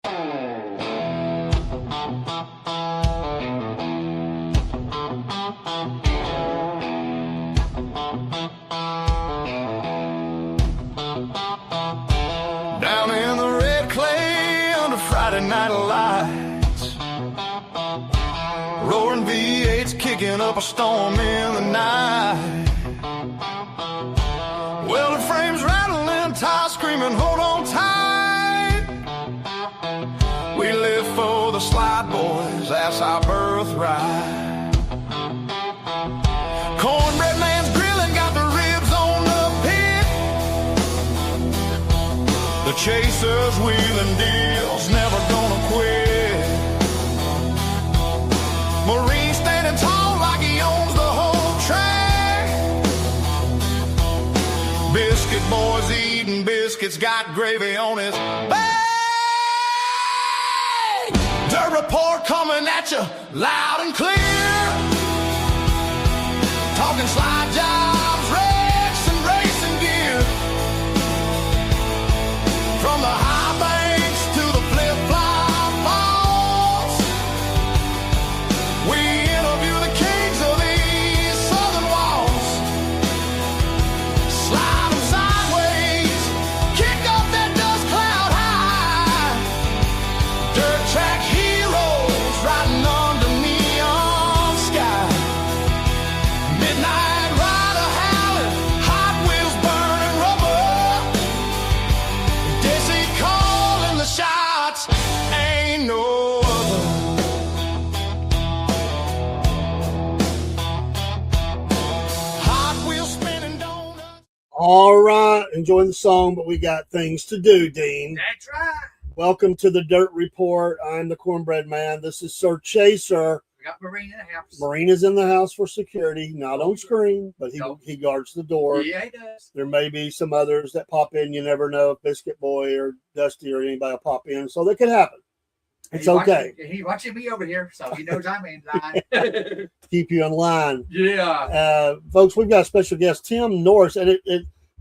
Down in the red clay under Friday night lights, roaring V8s kicking up a storm in the night. Welded frames rattling, tires screaming, hold on tight. We live for the slide boys, that's our birthright. Cornbread man's grilling, got the ribs on the pit. The chasers wheeling deals, never gonna quit. Marine standing tall like he owns the whole track. Biscuit boys eating biscuits, got gravy on his back. Dirt report coming at you loud and clear. Talking slide jobs, wrecks, and racing gear. From the high banks to the flip-flop falls, we interview the kings of these southern walls. Slide them sideways, kick off that dust cloud high. Dirt track heroes riding under neon sky. Midnight rider howling, Hot Wheels burning rubber. Desi calling the shots, ain't no other. Hot Wheels spinning donuts. All right, enjoying the song, but we got things to do, Dean. That's right. Welcome to the Dirt Report. I'm the Cornbread Man. This is Sir Chaser. We got Marine in the house. Marina's in the house for security, not on screen, but he guards the door. Yeah, he does. There may be some others that pop in. You never know if Biscuit Boy or Dusty or anybody will pop in, so that could happen. It's okay. He's watching me over here, so he knows I'm in line. Keep you in line. Yeah. Folks, we've got a special guest, Tim Norris, and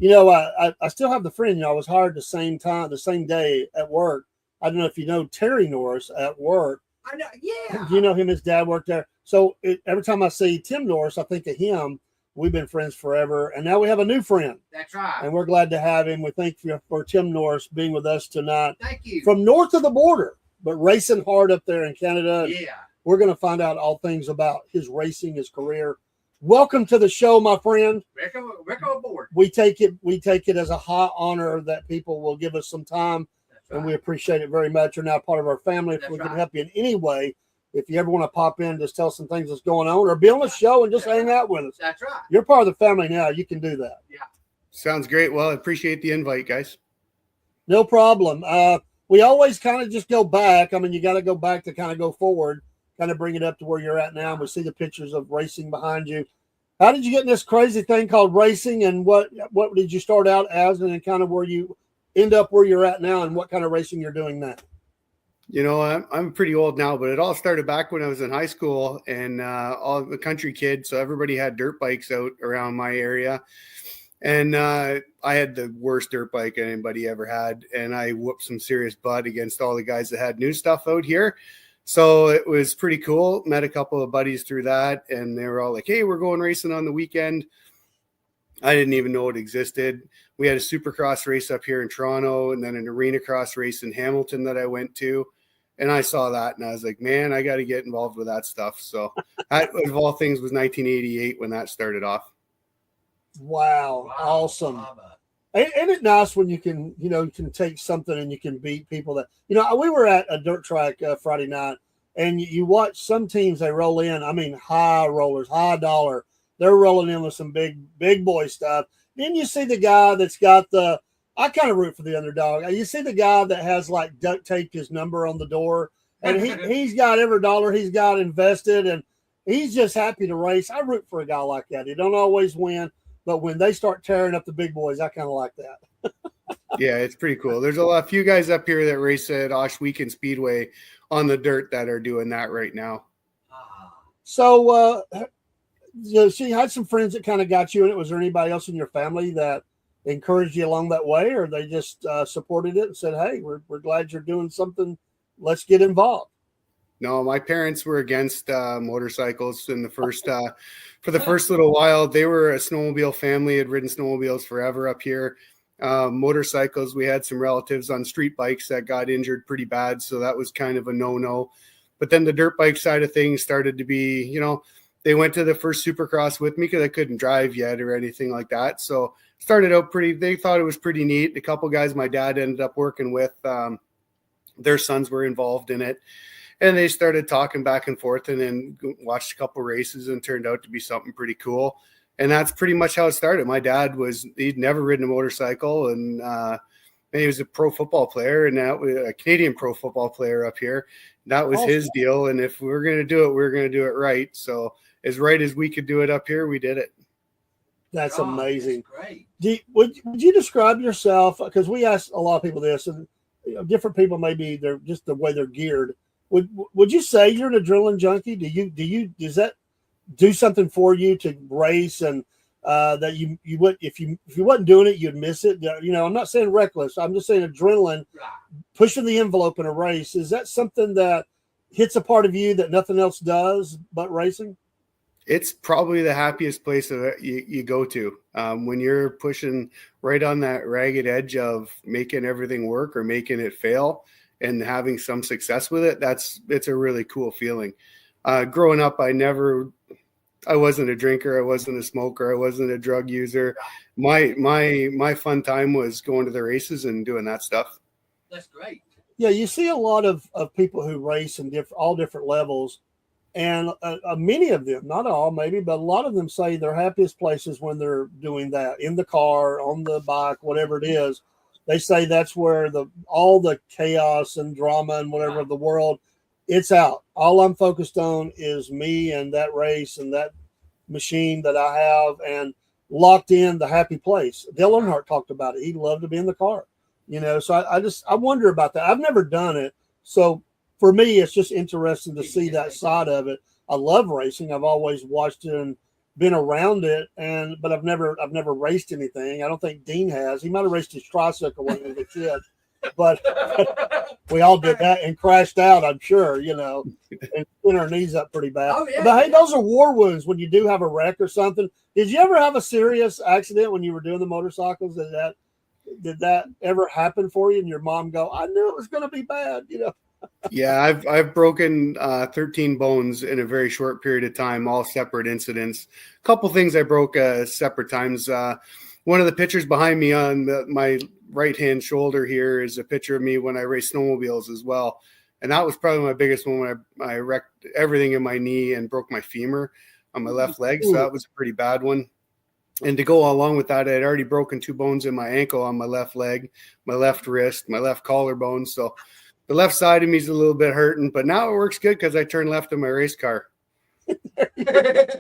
I still have the friend. I was hired the same day at work. I don't know if you know Terry Norris at work. I know. Yeah. You know him, his dad worked there. So every time I see Tim Norris, I think of him. We've been friends forever, and now we have a new friend. That's right. And we're glad to have him. We thank you for Tim Norris being with us tonight. Thank you. From north of the border, but racing hard up there in Canada. Yeah. We're going to find out all things about his racing, his career. Welcome to the show, my friend. Welcome aboard. We take it as a high honor that people will give us some time. Right. And we appreciate it very much. You're now part of our family. If we can help you in any way, if you ever want to pop in, just tell some things that's going on, or be on the show and just hang out with us. That's right. You're part of the family now. You can do that. Yeah. Sounds great. Well, I appreciate the invite, guys. No problem. We always kind of just go back. I mean, you got to go back to kind of go forward, kind of bring it up to where you're at now. And we see the pictures of racing behind you. How did you get in this crazy thing called racing, and what did you start out as, and then kind of where you end up where you're at now, and what kind of racing you're doing now? You know, I'm pretty old now, but it all started back when I was in high school, and all the country kids. So everybody had dirt bikes out around my area. And I had the worst dirt bike anybody ever had. And I whooped some serious butt against all the guys that had new stuff out here. So it was pretty cool. Met a couple of buddies through that. And they were all like, hey, we're going racing on the weekend. I didn't even know it existed. We had a supercross race up here in Toronto, and then an arena cross race in Hamilton that I went to. And I saw that, and I was like, man, I got to get involved with that stuff. So that, of all things, was 1988 when that started off. Wow. Awesome. Ain't it nice when you can take something and you can beat people that, we were at a dirt track Friday night, and you watch some teams, they roll in. I mean, high rollers, high dollar. They're rolling in with some big boy stuff. Then you see the guy that's got I kind of root for the underdog. You see the guy that has like duct taped his number on the door, and he's got every dollar he's got invested, and he's just happy to race. I root for a guy like that. He don't always win, but when they start tearing up the big boys, I kind of like that. Yeah, it's pretty cool. There's a few guys up here that race at Osh Weekend Speedway on the dirt that are doing that right now. So, she had some friends that kind of got you in it. Was there anybody else in your family that encouraged you along that way, or they just supported it and said, hey, we're glad you're doing something let's get involved. No, my parents were against motorcycles in the first for the first little while. They were a snowmobile family, had ridden snowmobiles forever up here. Motorcycles, we had some relatives on street bikes that got injured pretty bad, so that was kind of a no-no. But then the dirt bike side of things started to be, you know, they went to the first Supercross with me because I couldn't drive yet or anything like that. So started out they thought it was pretty neat. A couple guys my dad ended up working with, their sons were involved in it. And they started talking back and forth, and then watched a couple races, and turned out to be something pretty cool. And that's pretty much how it started. My dad he'd never ridden a motorcycle, and he was a pro football player, and that was a Canadian pro football player up here. That was his deal. And if we were going to do it, we were going to do it right. So as right as we could do it up here, we did it. That's amazing. That's great. Would you describe yourself? Because we ask a lot of people this, and different people, maybe they're just the way they're geared. Would you say you're an adrenaline junkie? Does that do something for you to race, and that you would, if you wasn't doing it, you'd miss it? You know, I'm not saying reckless. I'm just saying adrenaline, pushing the envelope in a race. Is that something that hits a part of you that nothing else does but racing? It's probably the happiest place that you go to when you're pushing right on that ragged edge of making everything work or making it fail and having some success with it. It's a really cool feeling. Growing up, I wasn't a drinker. I wasn't a smoker. I wasn't a drug user. My fun time was going to the races and doing that stuff. That's great. Yeah. You see a lot of people who race in all different levels. And many of them, not all maybe, but a lot of them say their happiest places when they're doing that, in the car, on the bike, whatever it is. They say that's where all the chaos and drama and whatever of the world, it's out. All I'm focused on is me and that race and that machine that I have, and locked in the happy place. Dale Earnhardt talked about it. He loved to be in the car, you know. So I wonder about that. I've never done it. So for me, it's just interesting to see that side of it. I love racing. I've always watched it and been around it, but I've never raced anything. I don't think Dean has. He might have raced his tricycle when he was a kid, but we all did that and crashed out, I'm sure, you know, and put our knees up pretty bad. Oh, yeah. But hey, those are war wounds when you do have a wreck or something. Did you ever have a serious accident when you were doing the motorcycles? Did that ever happen for you? And your mom go, I knew it was going to be bad, you know? Yeah, I've broken 13 bones in a very short period of time, all separate incidents. A couple things I broke separate times. One of the pictures behind me on my right-hand shoulder here is a picture of me when I raced snowmobiles as well. And that was probably my biggest one when I wrecked everything in my knee and broke my femur on my left leg. So that was a pretty bad one. And to go along with that, I had already broken 2 bones in my ankle on my left leg, my left wrist, my left collarbone. So the left side of me is a little bit hurting, but now it works good because I turn left in my race car. I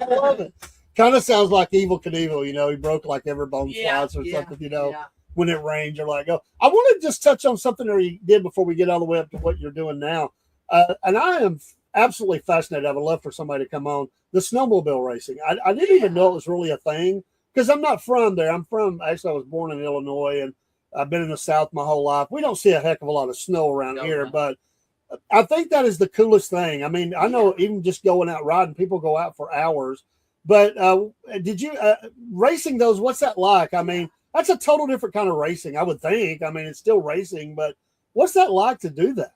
love it. Kind of sounds like Evel Knievel, you know, he broke like every bone slice or something, you know, when it rains, you're like, oh, I want to just touch on something that you did before we get all the way up to what you're doing now. And I am absolutely fascinated. I would love for somebody to come on the snowmobile racing. I didn't even know it was really a thing because I'm not from there. I was born in Illinois, and I've been in the South my whole life. We don't see a heck of a lot of snow around here, but I think that is the coolest thing. I mean, I know even just going out riding, people go out for hours. But did you racing those? What's that like? I mean, that's a total different kind of racing, I would think. I mean, it's still racing, but what's that like to do that?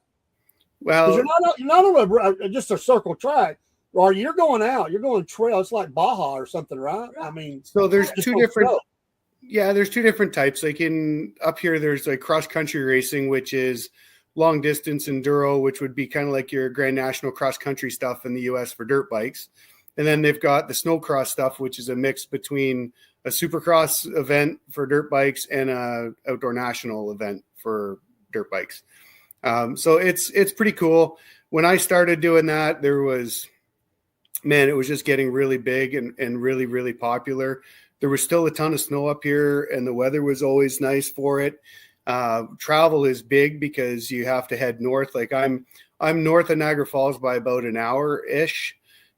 Well, you're not on just a circle track, or you're going out, you're going trail. It's like Baja or something, right? I mean, so there's two different. Yeah, there's 2 different types. Like up here, there's like cross country racing, which is long distance enduro, which would be kind of like your Grand National cross country stuff in the US for dirt bikes. And then they've got the snowcross stuff, which is a mix between a supercross event for dirt bikes and a outdoor national event for dirt bikes. So it's pretty cool. When I started doing that, it was just getting really big and really, really popular. There was still a ton of snow up here, and the weather was always nice for it. Travel is big because you have to head north. Like I'm north of Niagara Falls by about an hour-ish,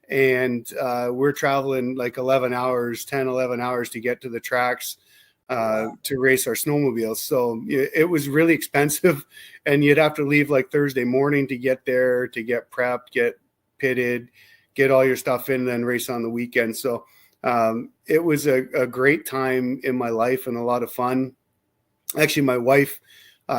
and we're traveling like 11 hours to get to the tracks. to race our snowmobiles. So it was really expensive, and you'd have to leave like Thursday morning to get there, to get prepped, get pitted, get all your stuff in, and then race on the weekend. So it was a great time in my life and a lot of fun. Actually, my wife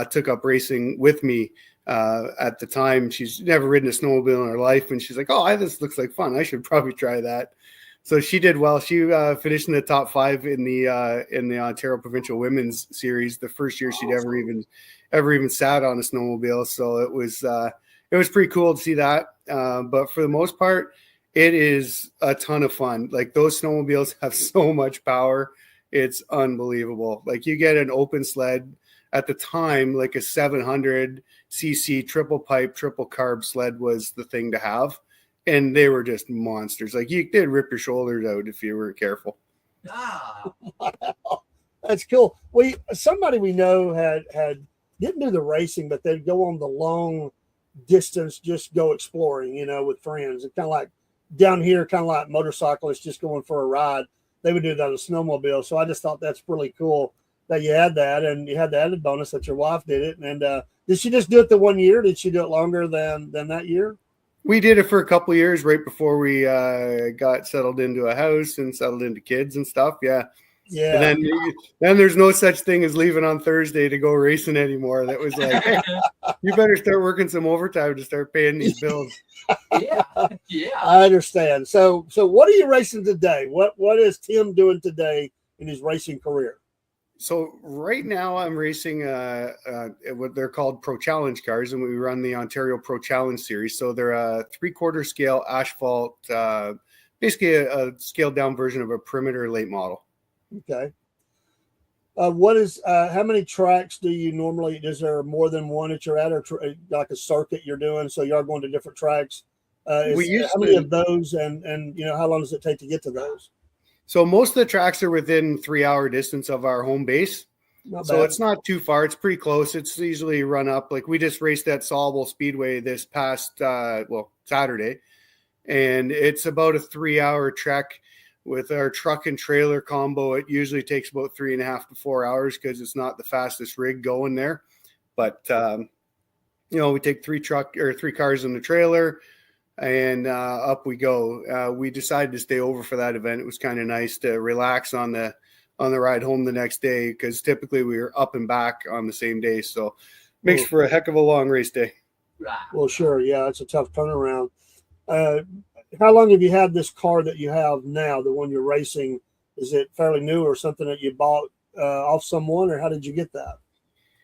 took up racing with me at the time. She's never ridden a snowmobile in her life, and she's like, "Oh, this looks like fun. I should probably try that." So she did well. She finished in the top 5 in the Ontario Provincial Women's Series, the first year she'd ever even sat on a snowmobile. So it was pretty cool to see that. But for the most part, it is a ton of fun. Like, those snowmobiles have so much power. It's unbelievable. Like, you get an open sled at the time, like a 700cc triple pipe, triple carb sled was the thing to have. And they were just monsters. Like, they'd rip your shoulders out if you were careful. Ah. Wow. That's cool. Somebody we know had didn't do the racing, but they'd go on the long distance, just go exploring, with friends. It's kind of like down here, kind of like motorcyclists just going for a ride. They would do that on a snowmobile. So I just thought that's really cool that you had that, and you had the added bonus that your wife did it. And did she just do it the 1 year? Did she do it longer than that year? We did it for a couple of years right before we got settled into a house and settled into kids and stuff. Yeah. Yeah. And then there's no such thing as leaving on Thursday to go racing anymore. That was like, hey, you better start working some overtime to start paying these bills. Yeah. I understand. So what are you racing today? What is Tim doing today in his racing career? So right now I'm racing what they're called Pro Challenge cars, and we run the Ontario Pro Challenge Series. So they're a 3/4 scale asphalt, basically a scaled down version of a perimeter late model. Okay. How many tracks do you normally, is there more than one that you're at, or like a circuit you're doing? So you are going to different tracks. How many of those, and how long does it take to get to those? So most of the tracks are within 3-hour distance of our home base. So it's not too far. It's pretty close. It's easily run up. Like, we just raced at Sawable Speedway this past, Saturday. And it's about a 3-hour trek with our truck and trailer combo. It usually takes about 3.5 to 4 hours because it's not the fastest rig going there. But, we take 3 cars in the trailer, and up we go. We decided to stay over for that event. It was kind of nice to relax on the ride home the next day, because typically we were up and back on the same day. So makes for a heck of a long race day. Well, sure. Yeah, it's a tough turnaround. How long have you had this car that you have now, the one you're racing? Is it fairly new or something that you bought off someone, or how did you get that?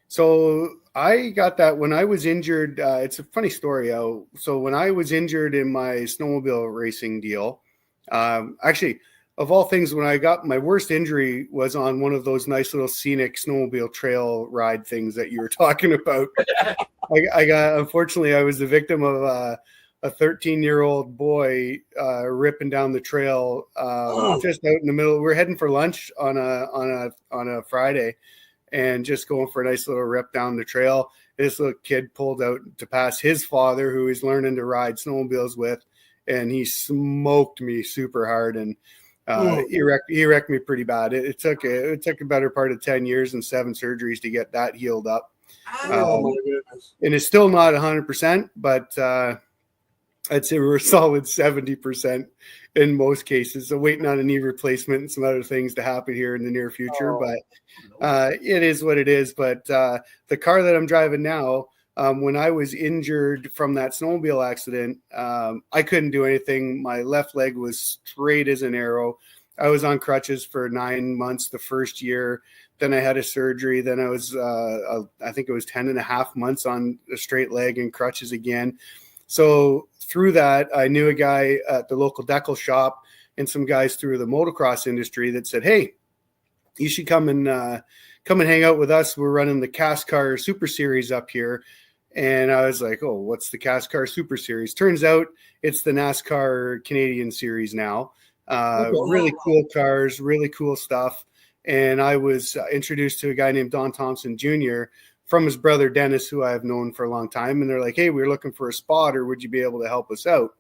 So I got that when I was injured. It's a funny story. So when I was injured in my snowmobile racing deal, actually, of all things, when I got my worst injury was on one of those nice little scenic snowmobile trail ride things that you were talking about. Unfortunately, I was the victim of a 13-year-old boy ripping down the trail just out in the middle. We're heading for lunch on a Friday, and just going for a nice little rip down the trail. This little kid pulled out to pass his father, who he's learning to ride snowmobiles with, and he smoked me super hard, and he wrecked me pretty bad. It took a better part of 10 years and 7 surgeries to get that healed up. Oh my goodness! And it's still not 100%, but I'd say we're a solid 70% in most cases. So waiting on a knee replacement and some other things to happen here in the near future. But it is what it is. But the car that I'm driving now, when I was injured from that snowmobile accident, I couldn't do anything. My left leg was straight as an arrow. I was on crutches for 9 months the first year. Then I had a surgery. Then I was, I think it was 10.5 months on a straight leg and crutches again. So through that, I knew a guy at the local decal shop and some guys through the motocross industry that said, "Hey, you should come and hang out with us. We're running the CASCAR Super Series up here." And I was like, "Oh, what's the CASCAR Super Series?" Turns out it's the NASCAR Canadian Series now. Really cool cars, really cool stuff. And I was introduced to a guy named Don Thompson Jr. from his brother Dennis, who I've known for a long time. And they're like, "Hey, we're looking for a spotter. Would you be able to help us out?"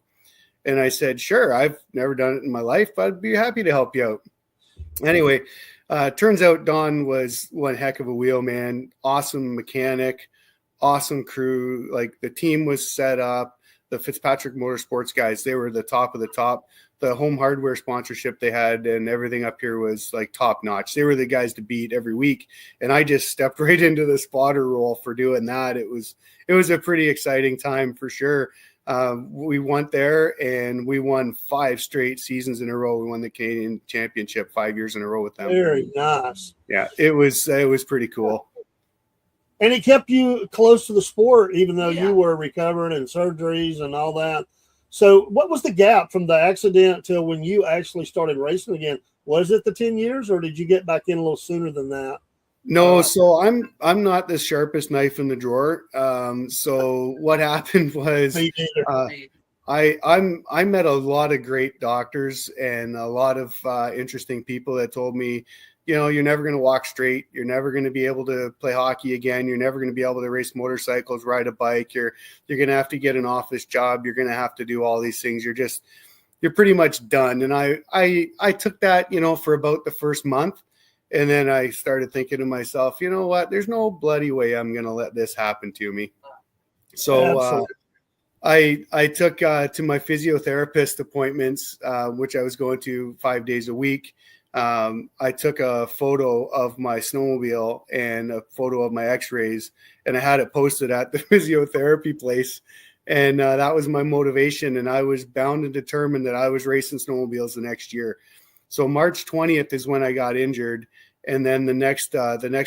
And I said, "Sure. I've never done it in my life, but I'd be happy to help you out." Anyway, turns out Don was one heck of a wheelman, awesome mechanic, awesome crew. Like the team was set up. The Fitzpatrick Motorsports guys, they were the top of the top. The home hardware sponsorship they had and everything up here was like top notch. They were the guys to beat every week. And I just stepped right into the spotter role for doing that. It was a pretty exciting time for sure. We went there and we won 5 straight seasons in a row. We won the Canadian Championship 5 years in a row with them. Very nice. Yeah, it was pretty cool. And it kept you close to the sport, even though Yeah. you were recovering and surgeries and all that. So what was the gap from the accident till when you actually started racing again? Was it the 10 years or did you get back in a little sooner than that? No, so I'm not the sharpest knife in the drawer. So what happened was Me neither. I met a lot of great doctors and a lot of interesting people that told me, you know, you're never going to walk straight. You're never going to be able to play hockey again. You're never going to be able to race motorcycles, ride a bike. You're going to have to get an office job. You're going to have to do all these things. You're pretty much done. And I took that, you know, for about the first month. And then I started thinking to myself, you know what, there's no bloody way I'm going to let this happen to me. So I took to my physiotherapist appointments, which I was going to 5 days a week. I took a photo of my snowmobile and a photo of my x-rays, and I had it posted at the physiotherapy place. And that was my motivation. And I was bound and determined that I was racing snowmobiles the next year. So March 20th is when I got injured. And then the next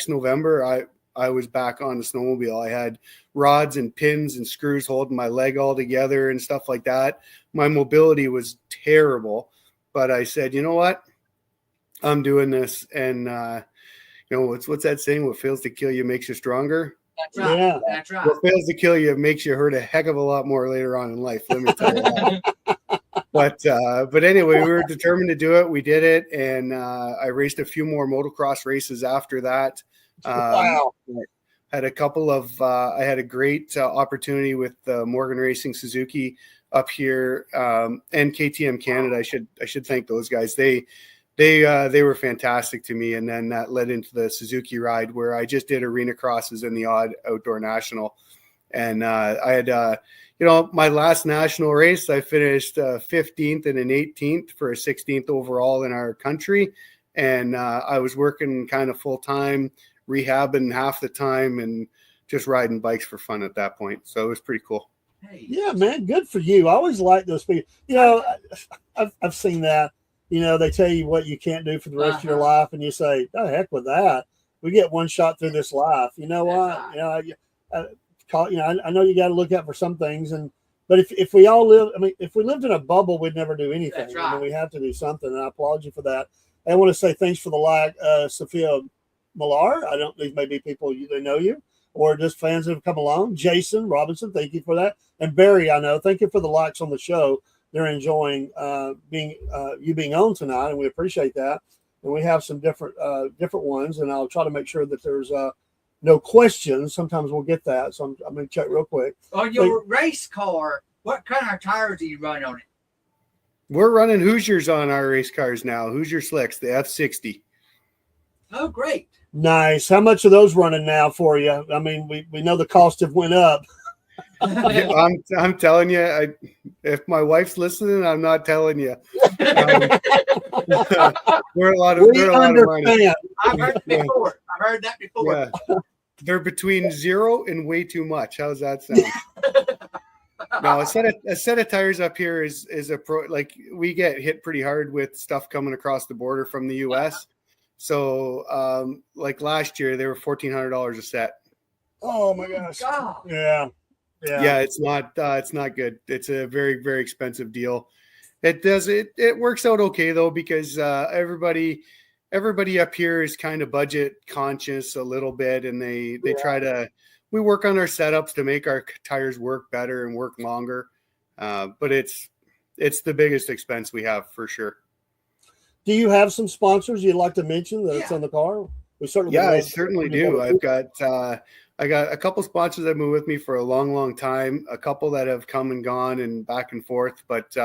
November, I was back on the snowmobile. I had rods and pins and screws holding my leg all together and stuff like that. My mobility was terrible, but I said, you know what? I'm doing this. And, you know, what's that saying? What fails to kill you makes you stronger. That's right. Yeah. That's right. What fails to kill you makes you hurt a heck of a lot more later on in life. Let me tell you that. But anyway, we were determined to do it. We did it. And I raced a few more motocross races after that. Wow. Had a couple of, I had a great opportunity with Morgan Racing Suzuki up here, and KTM Canada. I should thank those guys. They were fantastic to me. And then that led into the Suzuki ride where I just did arena crosses in the odd outdoor national. And I had, you know, my last national race, I finished 15th and an 18th for a 16th overall in our country. And I was working kind of full time, rehabbing half the time and just riding bikes for fun at that point. So it was pretty cool. Hey. Yeah, man, good for you. I always like those people. You know, I've seen that. You know, they tell you what you can't do for the rest of your life, and you say, "Oh, heck with that. We get one shot through this life." You know what? You know, I know you got to look out for some things, but if we all live, I mean, if we lived in a bubble, we'd never do anything. That's right. I mean, we have to do something, and I applaud you for that. And I want to say thanks for the like, Sophia Millar. I don't think maybe people they know you or just fans that have come along. Jason Robinson, thank you for that, and Barry, I know, thank you for the likes on the show. They're enjoying you being on tonight, and we appreciate that. And we have some different ones, and I'll try to make sure that there's no questions. Sometimes we'll get that, so I'm going to check real quick. On your race car, what kind of tires do you run on it? We're running Hoosiers on our race cars now. Hoosier Slicks, the F60. Oh, great. Nice. How much are those running now for you? I mean, we know the cost have went up. I'm telling you, if my wife's listening, I'm not telling you. We're a lot of money. I've heard it before. I've heard that before. Yeah. They're between 0 and way too much. How's that sound? No, a set of tires up here is a pro. Like we get hit pretty hard with stuff coming across the border from the U.S. So, like last year, they were $1,400 a set. Oh my gosh! God. Yeah. It's not good. It's a very, very expensive deal. It works out okay though, because everybody up here is kind of budget conscious a little bit, and they try to. We work on our setups to make our tires work better and work longer, but it's the biggest expense we have for sure. Do you have some sponsors you'd like to mention that's on the car? We certainly I certainly do. I got a couple sponsors that have been with me for a long, long time, a couple that have come and gone and back and forth. But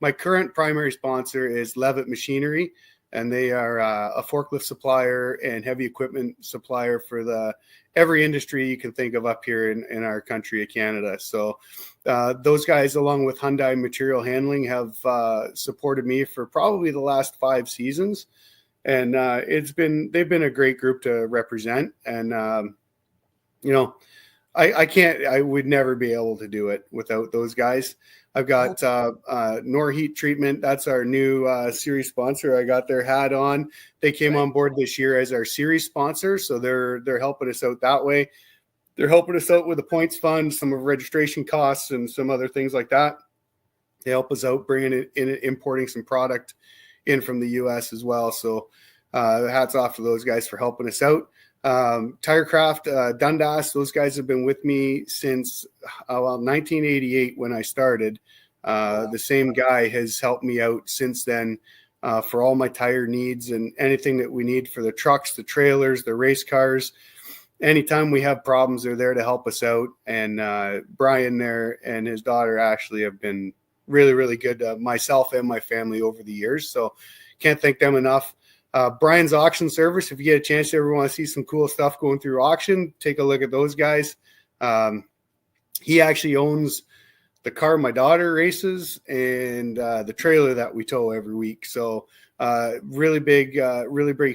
my current primary sponsor is Levitt Machinery. and they are a forklift supplier and heavy equipment supplier for every industry you can think of up here in our country of Canada. So those guys, along with Hyundai Material Handling, have supported me for probably the last 5 seasons, and they've been a great group to represent. And I would never be able to do it without those guys. I've got Nor Heat Treatment. That's our new series sponsor. I got their hat on. They came on board this year as our series sponsor, so they're helping us out that way. They're helping us out with the points fund, some of registration costs, and some other things like that. They help us out bringing it in, importing some product in from the U.S. as well. So hats off to those guys for helping us out. Tirecraft, Dundas, those guys have been with me since 1988 when I started. The same guy has helped me out since then for all my tire needs and anything that we need for the trucks, the trailers, the race cars. Anytime we have problems, they're there to help us out. And Brian there and his daughter Ashley have been really, really good to myself and my family over the years. So can't thank them enough. Brian's auction service, if you get a chance to ever want to see some cool stuff going through auction, take a look at those guys. He actually owns the car my daughter races and the trailer that we tow every week. So really big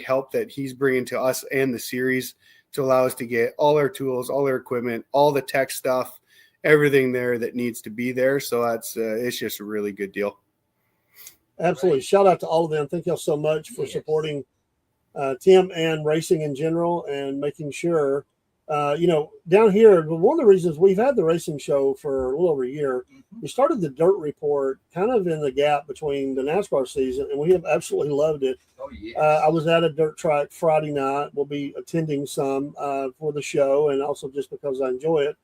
help that he's bringing to us and the series to allow us to get all our tools, all our equipment, all the tech stuff, everything there that needs to be there. So it's just a really good deal. Absolutely. Shout out to all of them. Thank y'all so much for supporting Tim and racing in general and making sure, down here, one of the reasons we've had the racing show for a little over a year, we started the Dirt Report kind of in the gap between the NASCAR season, and we have absolutely loved it. Oh, yes. I was at a dirt track Friday night. We'll be attending some for the show and also just because I enjoy it.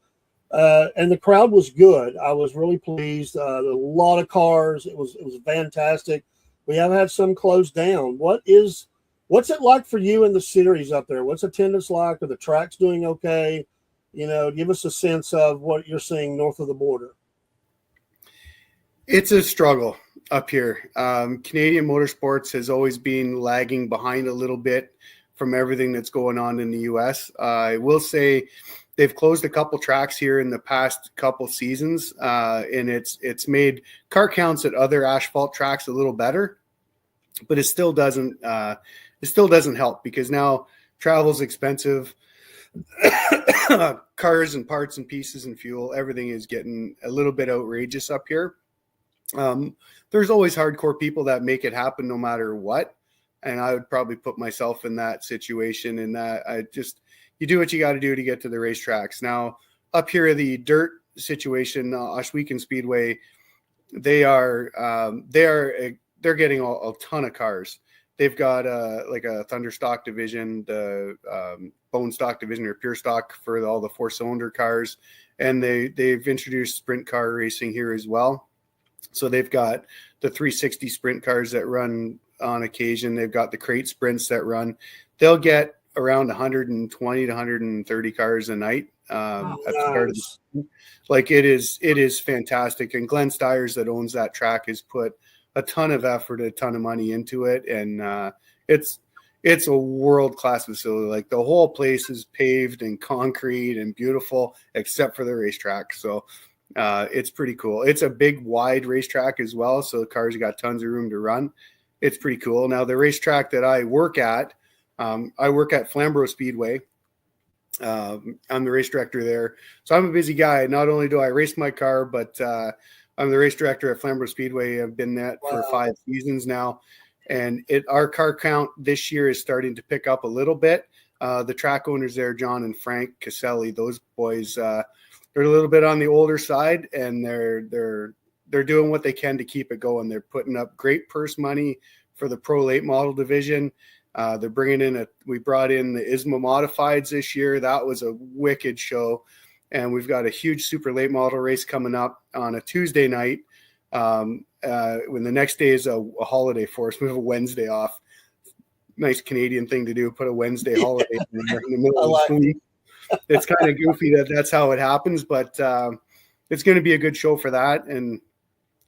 And the crowd was good. I was really pleased. A lot of cars. It was fantastic. We have had some closed down. What's it like for you in the series up there? What's attendance like? Are the tracks doing okay? Give us a sense of what you're seeing north of the border. It's a struggle up here. Canadian motorsports has always been lagging behind a little bit from everything that's going on in the U.S. I will say they've closed a couple tracks here in the past couple seasons, and it's made car counts at other asphalt tracks a little better, but it still doesn't help because now travel's expensive. Cars and parts and pieces and fuel, everything is getting a little bit outrageous up here. There's always hardcore people that make it happen no matter what, and I would probably put myself in that situation. In that, you do what you got to do to get to the racetracks. Now, up here, the dirt situation, Oshwegan Speedway, they're getting a ton of cars. They've got like a Thunder Stock division, the Bone Stock division, or Pure Stock for all the 4-cylinder cars, and they've introduced sprint car racing here as well. So they've got the 360 sprint cars that run on occasion. They've got the crate sprints that run. They'll get around 120 to 130 cars a night at the start of the season. Like it is fantastic. And Glenn Stiers that owns that track has put a ton of effort, a ton of money into it. And it's a world-class facility. Like the whole place is paved and concrete and beautiful, except for the racetrack. So it's pretty cool. It's a big, wide racetrack as well. So the cars got tons of room to run. It's pretty cool. Now the racetrack that I work at Flamborough Speedway. I'm the race director there. So I'm a busy guy. Not only do I race my car, but I'm the race director at Flamborough Speedway. I've been that for 5 seasons now. And our car count this year is starting to pick up a little bit. The track owners there, John and Frank Caselli, those boys, they're a little bit on the older side, and they're doing what they can to keep it going. They're putting up great purse money for the Pro Late Model division. They're bringing in we brought in the ISMA Modifieds this year. That was a wicked show. And we've got a huge super late model race coming up on a Tuesday night. When the next day is a holiday for us. We have a Wednesday off. Nice Canadian thing to do, put a Wednesday holiday in the middle of the week. It's kind of goofy that's how it happens, but it's going to be a good show for that. And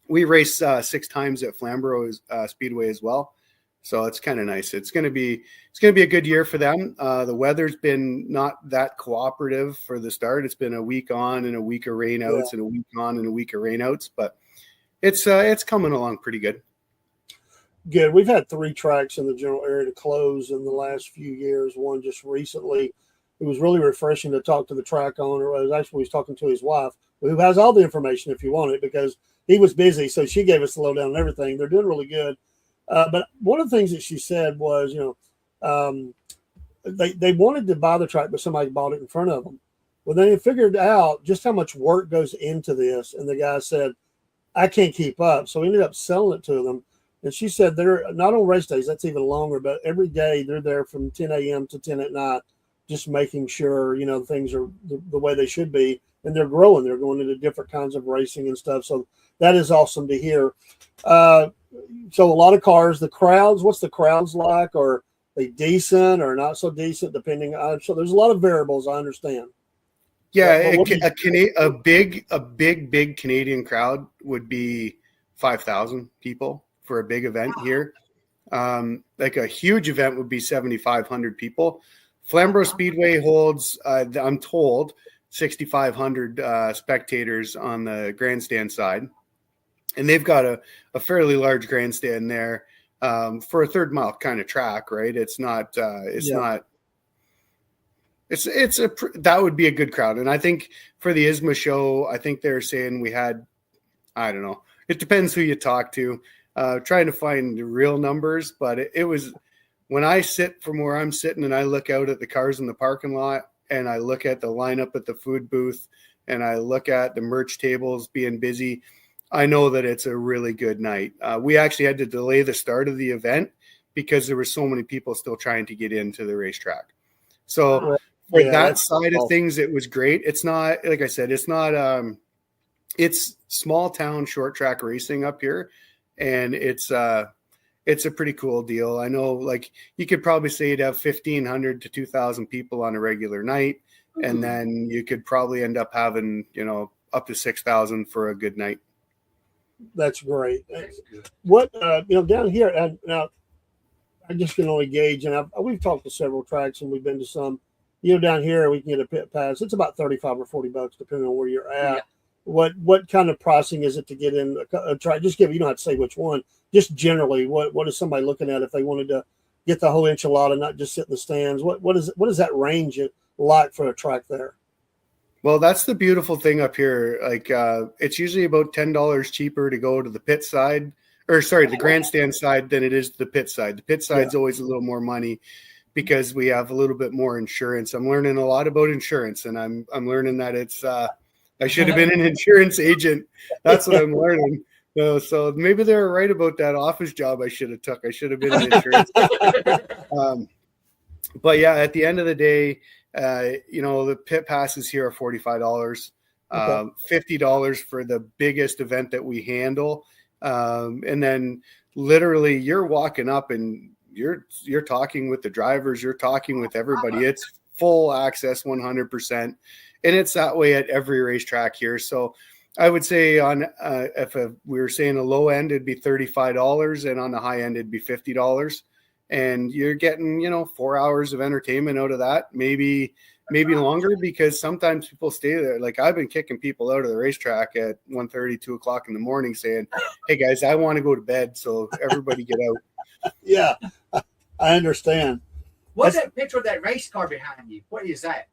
we race 6 times at Flamborough Speedway as well. So it's kind of nice. It's going to be a good year for them. The weather's been not that cooperative for the start. It's been a week on and a week of rainouts and a week on and a week of rainouts, but it's coming along pretty good. Good. We've had 3 tracks in the general area to close in the last few years. One just recently. It was really refreshing to talk to the track owner. I was talking to his wife, who has all the information if you want it, because he was busy. So she gave us the lowdown and everything. They're doing really good. But one of the things that she said was, they wanted to buy the track, but somebody bought it in front of them. Well, they figured out just how much work goes into this. And the guy said, I can't keep up. So we ended up selling it to them. And she said they're not on race days. That's even longer. But every day they're there from 10 a.m. to 10 at night, just making sure, things are the way they should be. And they're growing. They're going into different kinds of racing and stuff. So that is awesome to hear. So a lot of cars, the crowds, what's the crowds like? Are they decent or not so decent, depending on, so there's a lot of variables, I understand. Yeah, a big Canadian crowd would be 5,000 people for a big event here. Like a huge event would be 7,500 people. Flamborough Speedway holds, I'm told, 6,500 spectators on the grandstand side. And they've got a fairly large grandstand there for a third mile kind of track, right? It's not, that would be a good crowd. And I think for the ISMA show, I think they're saying we had, I don't know, it depends who you talk to, trying to find the real numbers, but it was, when I sit from where I'm sitting and I look out at the cars in the parking lot and I look at the lineup at the food booth and I look at the merch tables being busy, I know that it's a really good night. We actually had to delay the start of the event because there were so many people still trying to get into the racetrack. So for that side of things, it was great. It's not, like I said, it's small town short track racing up here. And it's a pretty cool deal. I know, like, you could probably say you'd have 1,500 to 2,000 people on a regular night. Mm-hmm. And then you could probably end up having, up to 6,000 for a good night. That's great. What, down here, and now I just can only gauge, and we've talked to several tracks and we've been to some, down here we can get a pit pass. It's about $35 or $40 depending on where you're at. Yeah. What kind of pricing is it to get in a track? Just you don't have to say which one, just generally, what is somebody looking at if they wanted to get the whole enchilada, not just sit in the stands? What is that range like for a track there? Well, that's the beautiful thing up here. Like, it's usually about $10 cheaper to go to the pit side, the grandstand side than it is the pit side. The pit side's always a little more money because we have a little bit more insurance. I'm learning a lot about insurance, and I'm learning that it's I should have been an insurance agent. That's what I'm learning. So maybe they were right about that office job I should have took. I should have been an insurance agent. But yeah, at the end of the day, the pit passes here are $45, $50 for the biggest event that we handle. And then literally you're walking up and you're talking with the drivers, you're talking with everybody. It's full access 100%. And it's that way at every racetrack here. So I would say if we were saying a low end, it'd be $35, and on the high end, it'd be $50. And you're getting, 4 hours of entertainment out of that, maybe longer, because sometimes people stay there. Like, I've been kicking people out of the racetrack at 1:30, 2 o'clock in the morning saying, hey guys, I want to go to bed. So everybody get out. Yeah, I understand. What's that picture of that race car behind you? What is that?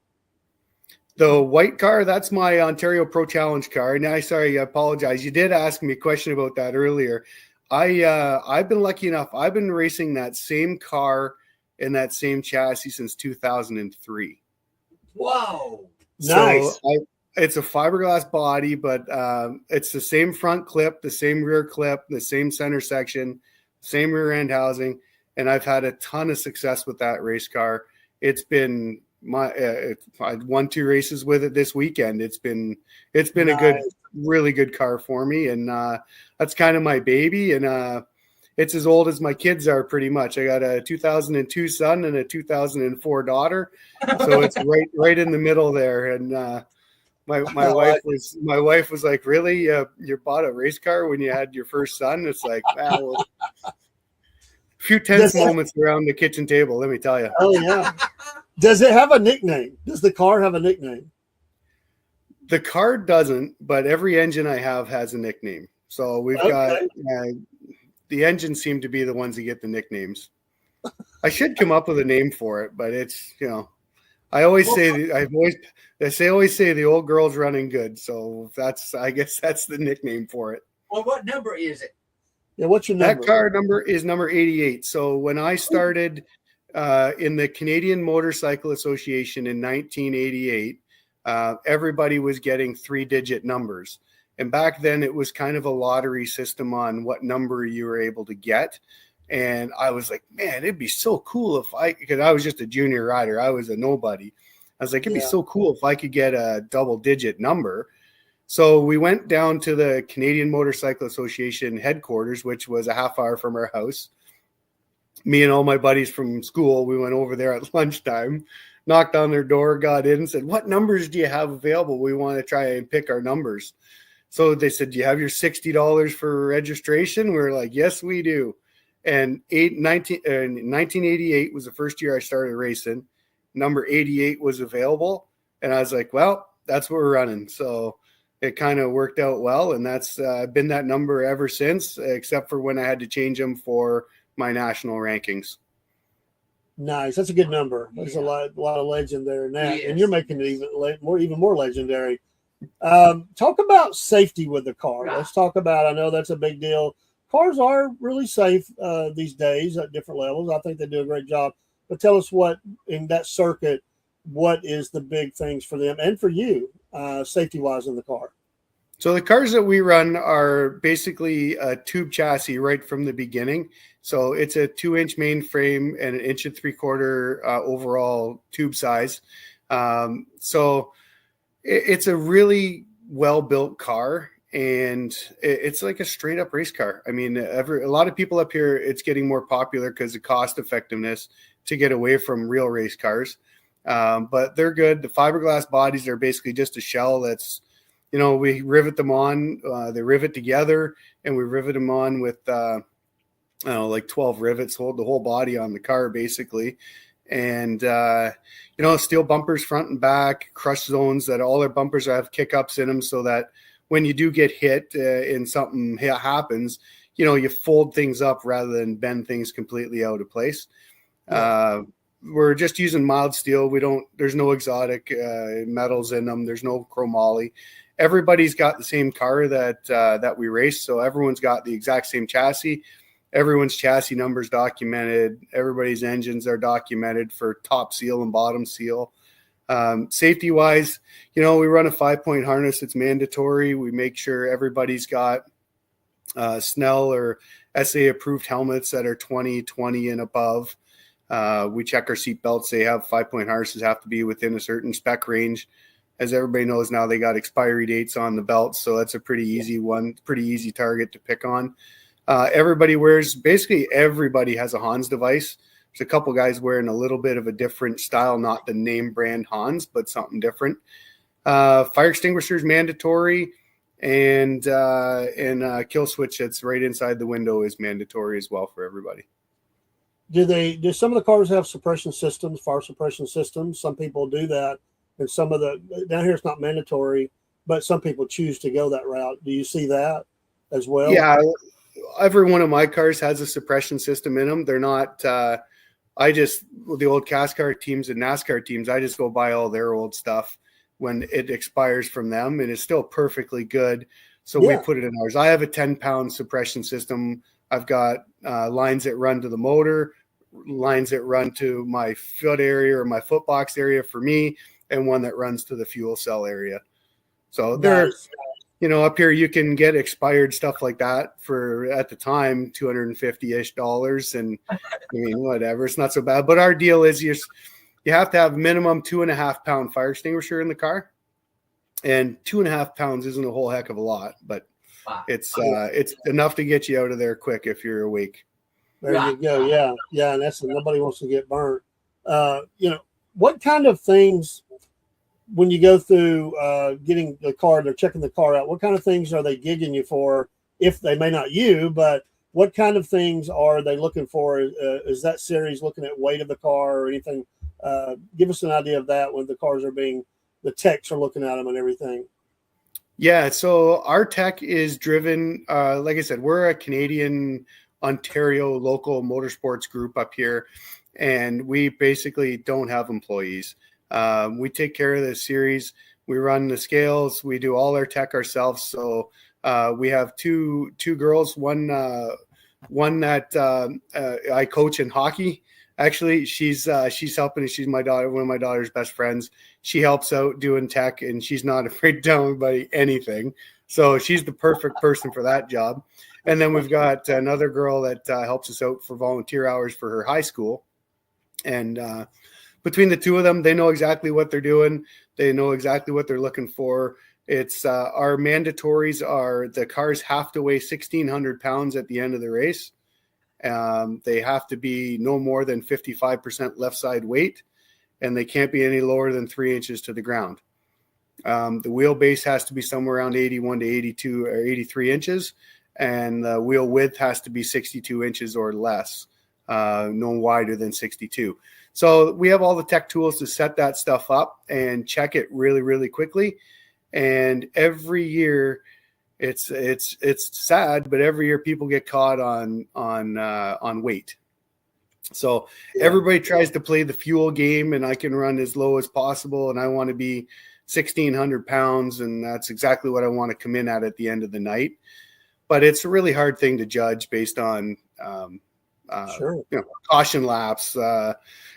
The white car, that's my Ontario Pro Challenge car. Now, I apologize. You did ask me a question about that earlier. I've been lucky enough. I've been racing that same car in that same chassis since 2003. Whoa. Nice. So it's a fiberglass body, but it's the same front clip, the same rear clip, the same center section, same rear end housing. And I've had a ton of success with that race car. It's been I won 2 races with it this weekend. It's been nice. A good, really good car for me. And that's kind of my baby. And it's as old as my kids are pretty much. I got a 2002 son and a 2004 daughter. So it's right in the middle there. And my wife was like, really? You bought a race car when you had your first son? It's like, well, few tense moments around the kitchen table, let me tell you. Oh yeah. Does it have a nickname? Does the car have a nickname? The car doesn't, but every engine I have has a nickname. So we've got the engines seem to be the ones that get the nicknames. I should come up with a name for it, but it's, you know, I always say the old girl's running good. So I guess that's the nickname for it. Well, what number is it? Yeah, what's your number? That car number is number 88. So when I started in the Canadian Motorcycle Association in 1988, everybody was getting 3-digit numbers. And back then it was kind of a lottery system on what number you were able to get. And I was like, man, it'd be so cool because I was just a junior rider. I was a nobody. I was like, it'd be so cool if I could get a double-digit number. So we went down to the Canadian Motorcycle Association headquarters, which was a half hour from our house. Me and all my buddies from school, we went over there at lunchtime, knocked on their door, got in and said, what numbers do you have available? We want to try and pick our numbers. So they said, do you have your $60 for registration? We're like, yes, we do. And 1988 was the first year I started racing. Number 88 was available. And I was like, well, that's what we're running. So it kind of worked out well. And that's been that number ever since, except for when I had to change them for my national rankings. Nice. That's a good number. There's a lot of legend there in that. And you're making it even more legendary. Talk about safety with the car. Let's talk about, I know that's a big deal. Cars are really safe these days at different levels. I think they do a great job. But tell us what, in that circuit, what is the big things for them and for you, safety-wise in the car? So the cars that we run are basically a tube chassis right from the beginning. So it's a 2-inch main frame and an 1 3/4 overall tube size. So it's a really well-built car. And it's like a straight up race car. I mean, a lot of people up here, it's getting more popular because of cost effectiveness to get away from real race cars. But they're good. The fiberglass bodies are basically just a shell that's, you know, we rivet them on, they rivet together, and we rivet them on with, like 12 rivets, hold the whole body on the car basically. And, steel bumpers front and back, crush zones that all their bumpers have kick ups in them so that when you do get hit and something happens, you fold things up rather than bend things completely out of place. We're just using mild steel. There's no exotic metals in them. There's no chromoly. Everybody's got the same car that we race. So everyone's got the exact same chassis. Everyone's chassis numbers documented. Everybody's engines are documented for top seal and bottom seal. Safety wise, we run a 5-point harness. It's mandatory. We make sure everybody's got Snell or SA approved helmets that are 20 and above. We check our seat belts. They have 5-point harnesses, have to be within a certain spec range. As everybody knows now, they got expiry dates on the belts. So that's a pretty easy target to pick on. Everybody has a Hans device. There's a couple guys wearing a little bit of a different style, not the name brand Hans, but something different. Fire extinguisher is mandatory, and kill switch that's right inside the window is mandatory as well for everybody. Do some of the cars have suppression systems, fire suppression systems? Some people do that, and down here it's not mandatory, but some people choose to go that route. Do you see that as well? Yeah, every one of my cars has a suppression system in them. They're not. The old CAS car teams and NASCAR teams, I just go buy all their old stuff when it expires from them, and it's still perfectly good. So we put it in ours. I have a 10-pound suppression system. I've got lines that run to the motor, lines that run to my foot area or my foot box area for me, and one that runs to the fuel cell area. So they're, up here you can get expired stuff like that for, at the time, $250-ish. And I mean, whatever, it's not so bad. But our deal is you have to have minimum 2.5-pound fire extinguisher in the car. And 2.5 pounds isn't a whole heck of a lot, but it's enough to get you out of there quick if you're awake. There you go. Yeah. And nobody wants to get burnt. What kind of things, when you go through getting the car, they're checking the car out, what kind of things are they gigging you for? If they may not but what kind of things are they looking for? Is that series looking at weight of the car or anything? Give us an idea of that when the cars are the techs are looking at them and everything. Yeah, so our tech is driven, like I said, we're a Canadian Ontario local motorsports group up here, and we basically don't have employees. We take care of the series. We run the scales. We do all our tech ourselves. So we have two girls, one that I coach in hockey. Actually, she's helping. She's my daughter, one of my daughter's best friends. She helps out doing tech, and she's not afraid to tell anybody anything. So she's the perfect person for that job. And then we've got another girl that helps us out for volunteer hours for her high school. And between the two of them, they know exactly what they're doing. They know exactly what they're looking for. It's our mandatories are the cars have to weigh 1,600 pounds at the end of the race. They have to be no more than 55% left side weight, and they can't be any lower than 3 inches to the ground. The wheelbase has to be somewhere around 81 to 82 or 83 inches, and the wheel width has to be 62 inches or less, no wider than 62. So we have all the tech tools to set that stuff up and check it really, really quickly. And every year, it's sad, but every year people get caught on weight. So everybody tries to play the fuel game, and I can run as low as possible, and I want to be 1,600 pounds, and that's exactly what I want to come in at the end of the night. But it's a really hard thing to judge based on caution laps.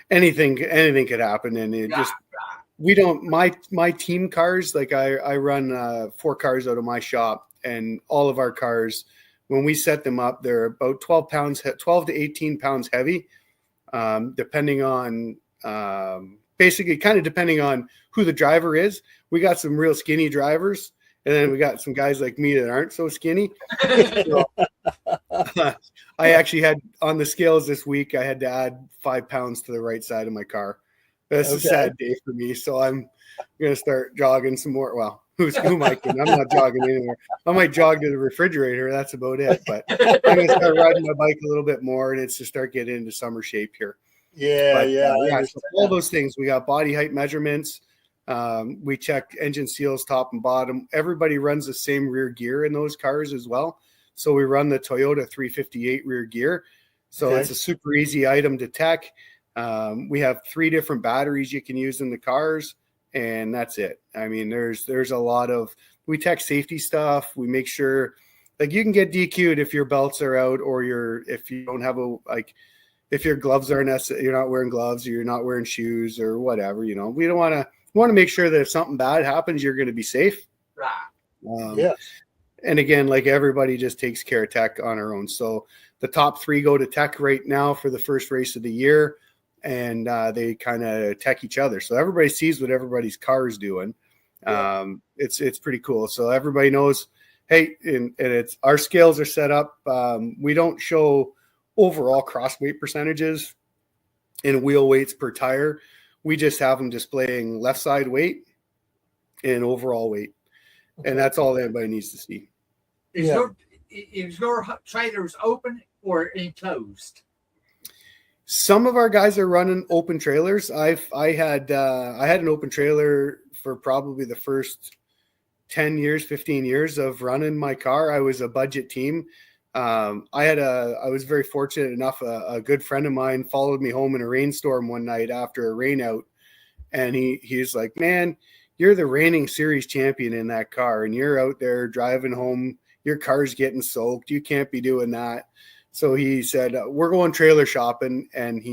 Anything could happen, and it just we don't. My team cars, like I run 4 cars out of my shop. And all of our cars, when we set them up, they're about 12 to 18 pounds heavy, depending on basically kind of depending on who the driver is. We got some real skinny drivers, and then we got some guys like me that aren't so skinny. So, I actually had on the scales this week, I had to add 5 pounds to the right side of my car. That's a sad day for me. So I'm going to start jogging some more. Well, who am I kidding? I'm not jogging anywhere. I might jog to the refrigerator. That's about it. But I'm going to start riding my bike a little bit more, and it's to start getting into summer shape here. Yeah. So all those things. We got body height measurements. We check engine seals top and bottom. Everybody runs the same rear gear in those cars as well. So we run the Toyota 358 rear gear. So it's a super easy item to tech. We have 3 different batteries you can use in the cars. And that's it. I mean, there's a lot of, we tech safety stuff. We make sure like you can get DQ'd if your belts are out or if you don't have if your gloves aren't, you're not wearing gloves or you're not wearing shoes or whatever, we don't want to make sure that if something bad happens, you're going to be safe. Yes. And again, like everybody just takes care of tech on our own. So the top 3 go to tech right now for the first race of the year. And they kind of tech each other. So everybody sees what everybody's car is doing. It's pretty cool. So everybody knows, hey, and it's our scales are set up. We don't show overall cross weight percentages in wheel weights per tire. We just have them displaying left side weight and overall weight. And that's all anybody needs to see. Is your trailers open or enclosed? Some of our guys are running open trailers. I had an open trailer for probably the first 10 years, 15 years of running my car. I was a budget team. I was very fortunate enough. A good friend of mine followed me home in a rainstorm one night after a rain out. And he's like, man, you're the reigning series champion in that car. And you're out there driving home. Your car's getting soaked. You can't be doing that. So he said, we're going trailer shopping. And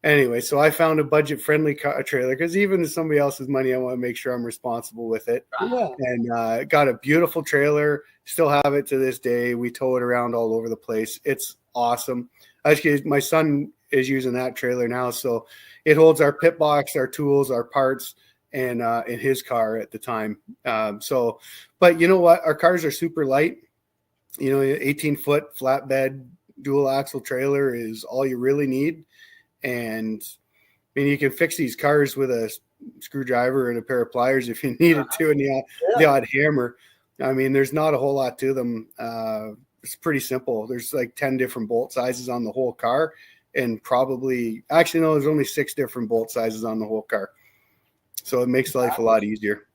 anyway, so I found a budget friendly trailer because even if somebody else's money, I want to make sure I'm responsible with it. Yeah. And got a beautiful trailer. Still have it to this day. We tow it around all over the place. It's awesome. Actually, my son is using that trailer now. So it holds our pit box, our tools, our parts, and in his car at the time. But you know what? Our cars are super light. 18-foot flatbed dual axle trailer is all you really need. And I mean, you can fix these cars with a screwdriver and a pair of pliers if you needed to, and the odd hammer. I mean, there's not a whole lot to them. it's pretty simple. There's like 10 different bolt sizes on the whole car, and actually no, there's only 6 different bolt sizes on the whole car. So it makes life a lot easier.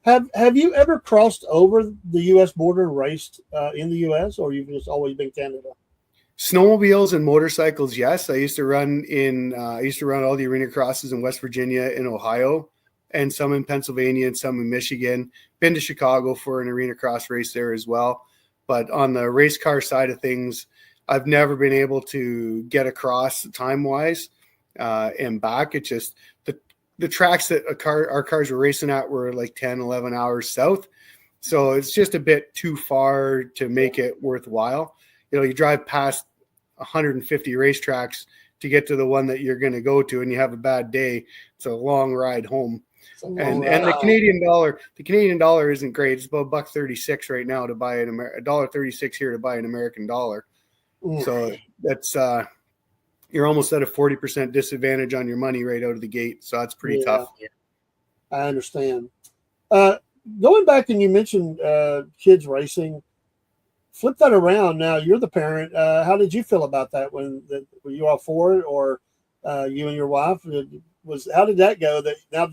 Have you ever crossed over the U.S. border and raced in the U.S., or you've just always been Canada? Snowmobiles and motorcycles, yes. I used to run all the arena crosses in West Virginia and Ohio, and some in Pennsylvania and some in Michigan. Been to Chicago for an arena cross race there as well. But on the race car side of things, I've never been able to get across time-wise and back. It's just the tracks that our cars were racing at were like 10, 11 hours south. So it's just a bit too far to make it worthwhile. You know, you drive past 150 racetracks to get to the one that you're going to go to, and you have a bad day. It's a long ride home. And the Canadian dollar isn't great. It's about $1.36 right now to buy $1.36 here to buy an American dollar. So that's you're almost at a 40% disadvantage on your money right out of the gate. So that's pretty tough. I understand. Going back, and you mentioned kids racing. Flip that around. Now you're the parent. How did you feel about that? Were you all for it, or you and your wife? How did that go? That now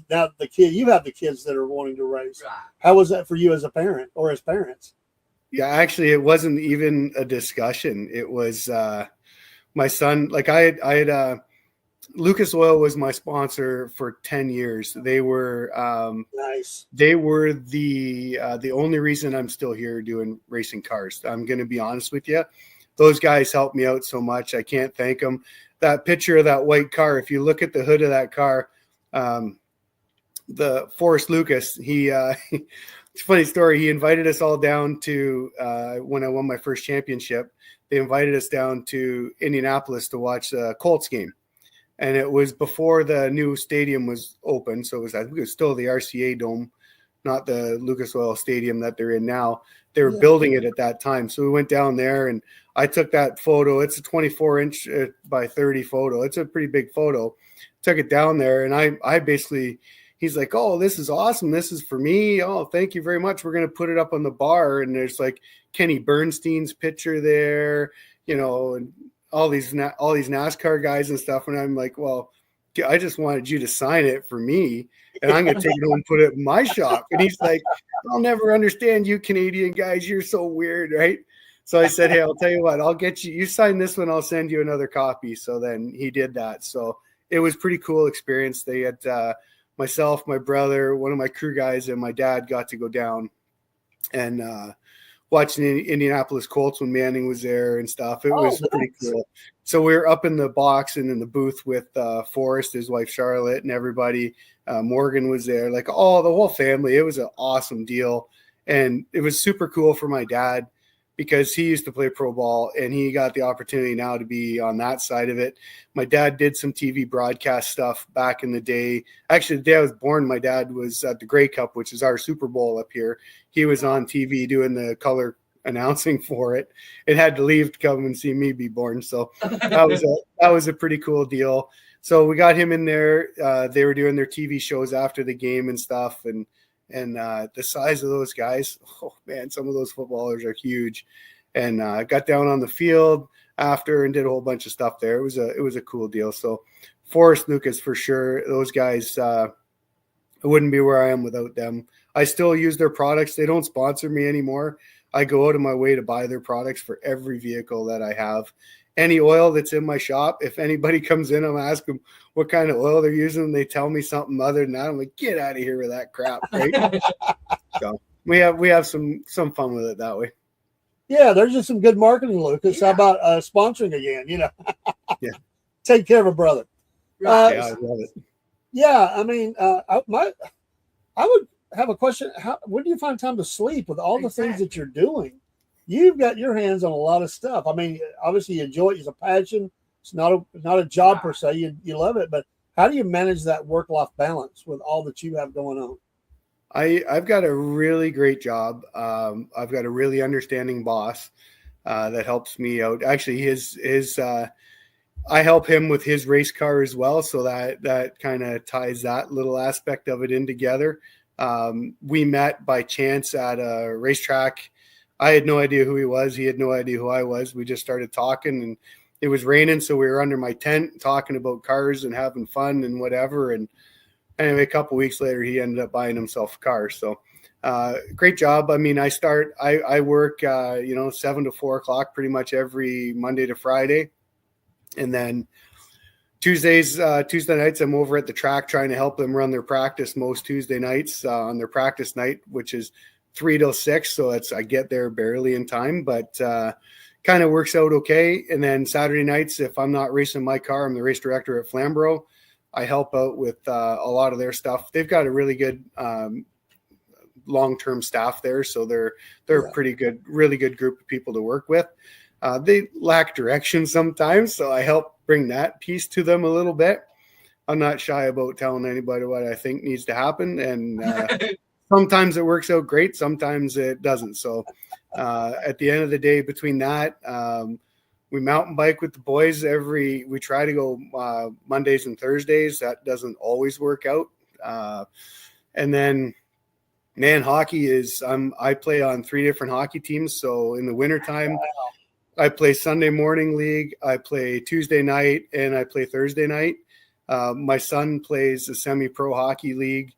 you have the kids that are wanting to race. Right. How was that for you as a parent or as parents? Yeah, actually, it wasn't even a discussion. It was my son. Like I had Lucas Oil was my sponsor for 10 years. They were nice. They were the only reason I'm still here doing racing cars. I'm going to be honest with you. Those guys helped me out so much. I can't thank them. That picture of that white car, if you look at the hood of that car, the Forrest Lucas, it's a funny story. He invited us all down to when I won my first championship. They invited us down to Indianapolis to watch the Colts game. And it was before the new stadium was open. So I think it was still the RCA Dome, not the Lucas Oil Stadium that they're in now. They were building it at that time. So we went down there, and I took that photo. It's a 24-inch by 30 photo. It's a pretty big photo. Took it down there, and I basically, he's like, "Oh, this is awesome. This is for me. Oh, thank you very much. We're going to put it up on the bar." And there's like Kenny Bernstein's picture there, you know, and all these NASCAR guys and stuff. And I'm like, well, I just wanted you to sign it for me, and I'm going to take it home and put it in my shop. And he's like, I'll never understand you Canadian guys. You're so weird, right? So I said, hey, I'll tell you what, I'll get you sign this one. I'll send you another copy. So then he did that. So it was pretty cool experience. They had myself, my brother, one of my crew guys, and my dad got to go down and watching the Indianapolis Colts when Manning was there and stuff. It was pretty cool. So we were up in the box and in the booth with Forrest, his wife Charlotte, and everybody. Morgan was there, like the whole family. It was an awesome deal. And it was super cool for my dad because he used to play pro ball, and he got the opportunity now to be on that side of it. My dad did some TV broadcast stuff back in the day. Actually, the day I was born, my dad was at the Grey Cup, which is our Super Bowl up here. He was on TV doing the color announcing for it. It had to leave to come and see me be born. So that was a pretty cool deal. So we got him in there. They were doing their TV shows after the game and stuff. And the size of those guys, oh man, some of those footballers are huge. And got down on the field after and did a whole bunch of stuff there. It was a cool deal. So Forrest Lucas for sure. Those guys, I wouldn't be where I am without them. I still use their products. They don't sponsor me anymore. I go out of my way to buy their products for every vehicle that I have. Any oil that's in my shop, if anybody comes in, I'm asking them what kind of oil they're using, and they tell me something other than that, I'm like, get out of here with that crap, right? So we have some fun with it that way. Yeah, there's just some good marketing, Lucas. Yeah. How about sponsoring again? You know, yeah, take care of a brother. Yeah, I love it. Yeah, I mean, I would have a question. When do you find time to sleep with all the things that you're doing? You've got your hands on a lot of stuff. I mean, obviously you enjoy it. It's a passion. It's not a job per se. You love it, but how do you manage that work-life balance with all that you have going on? I've got a really great job. I've got a really understanding boss that helps me out. Actually, I help him with his race car as well, so that kind of ties that little aspect of it in together. We met by chance at a racetrack. I had no idea who he was. He had no idea who I was. We just started talking, and it was raining, so we were under my tent talking about cars and having fun and whatever. And anyway, a couple weeks later, he ended up buying himself a car. So great job. I mean, I work 7 to 4 o'clock pretty much every Monday to Friday, and then Tuesday nights I'm over at the track trying to help them run their practice most Tuesday nights on their practice night, which is 3 till 6. So I get there barely in time, but kind of works out okay. And then Saturday nights, if I'm not racing my car, I'm the race director at Flamborough. I help out with a lot of their stuff. They've got a really good long-term staff there, so they're a pretty good, really good group of people to work with. They lack direction sometimes, so I help bring that piece to them a little bit. I'm not shy about telling anybody what I think needs to happen, and sometimes it works out great, sometimes it doesn't. So at the end of the day, between that, we mountain bike with the boys we try to go Mondays and Thursdays. That doesn't always work out. And then, man, hockey is, I play on 3 different hockey teams. So in the wintertime, I play Sunday morning league, I play Tuesday night, and I play Thursday night. My son plays a semi-pro hockey league,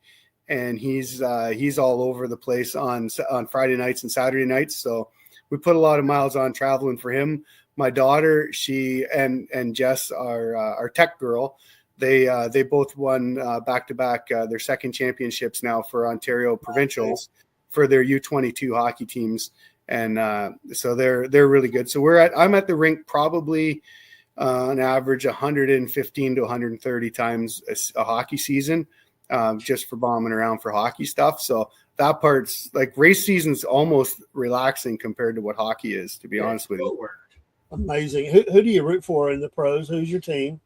and he's all over the place on Friday nights and Saturday nights. So we put a lot of miles on traveling for him. My daughter, she and Jess, our tech girl, they both won back-to-back their second championships now for Ontario provincials for their U22 hockey teams. And so they're really good. So I'm at the rink probably on average 115 to 130 times a hockey season, just for bombing around for hockey stuff. So that part's like, race season's almost relaxing compared to what hockey is, to be honest with you. Amazing. Who do you root for in the pros? Who's your team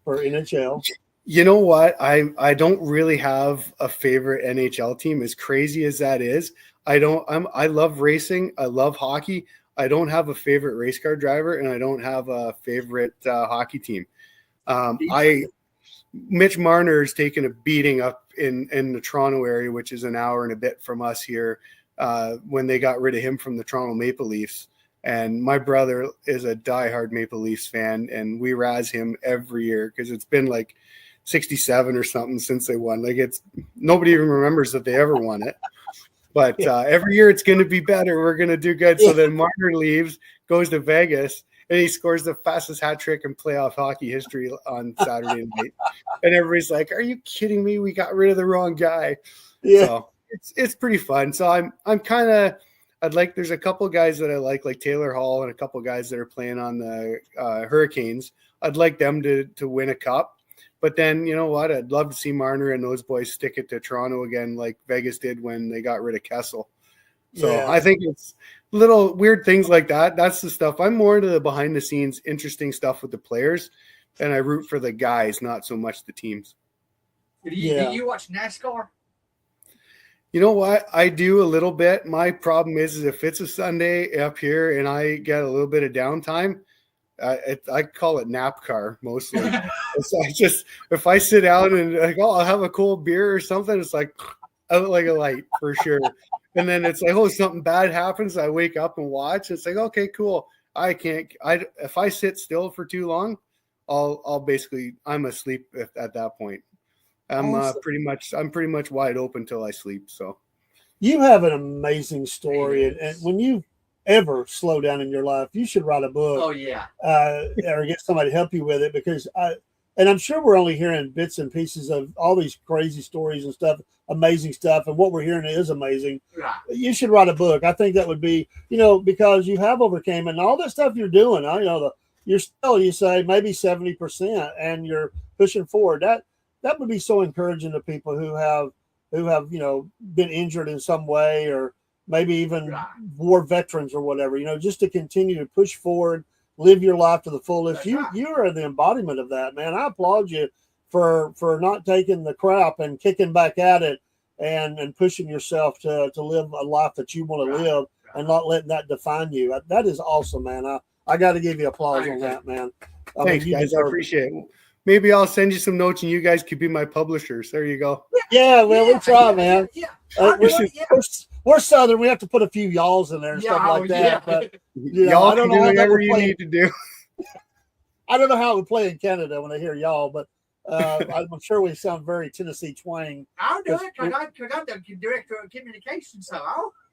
for NHL? You know what? I don't really have a favorite NHL team, as crazy as that is. I love racing. I love hockey. I don't have a favorite race car driver, and I don't have a favorite hockey team. Mitch Marner's taken a beating up in the Toronto area, which is an hour and a bit from us here, when they got rid of him from the Toronto Maple Leafs. And my brother is a diehard Maple Leafs fan, and we razz him every year because it's been like 67 or something since they won. Like, nobody even remembers that they ever won it. But every year it's going to be better. We're going to do good. So then Marner leaves, goes to Vegas, and he scores the fastest hat trick in playoff hockey history on Saturday night. And everybody's like, "Are you kidding me? We got rid of the wrong guy." Yeah, so it's pretty fun. So I'm kind of, there's a couple guys that I like Taylor Hall, and a couple guys that are playing on the Hurricanes. I'd like them to win a cup. But then, you know what? I'd love to see Marner and those boys stick it to Toronto again, like Vegas did when they got rid of Kessel. So I think it's little weird things like that. That's the stuff. I'm more into the behind the scenes, interesting stuff with the players, and I root for the guys, not so much the teams. Do you watch NASCAR? You know what? I do a little bit. My problem is if it's a Sunday up here and I get a little bit of downtime, I call it nap car mostly. So if I sit down and I'll have a cold beer or something, it's like out like a light for sure. And then it's like, something bad happens. I wake up and watch. It's like, okay, cool. If I sit still for too long, I'm asleep at that point. I'm pretty much wide open till I sleep. So you have an amazing story, and when you ever slow down in your life, you should write a book. Oh yeah. Or get somebody to help you with it, because I'm sure we're only hearing bits and pieces of all these crazy stories and stuff, amazing stuff, and what we're hearing is amazing. Yeah. You should write a book. I think that would be, because you have overcame and all that stuff you're doing. You're still, you say maybe 70%, and you're pushing forward. That would be so encouraging to people who have been injured in some way, or maybe even war veterans or whatever, just to continue to push forward, live your life to the fullest. You are the embodiment of that, man. I applaud you for not taking the crap and kicking back at it and pushing yourself to live a life that you want to live, and not letting that define you. That is awesome, man. I got to give you applause on that, man. Thanks, guys. I appreciate it. Maybe I'll send you some notes and you guys could be my publishers. There you go. Yeah, well, we'll try, man. Yeah. We'll we're Southern. We have to put a few y'alls in there and stuff like that. Yeah. But Y'all I don't can know do how that whatever would you play. need to do. I don't know how it would play in Canada when I hear y'all, but I'm sure we sound very Tennessee twang. I'll do it because I'm the director of communications. So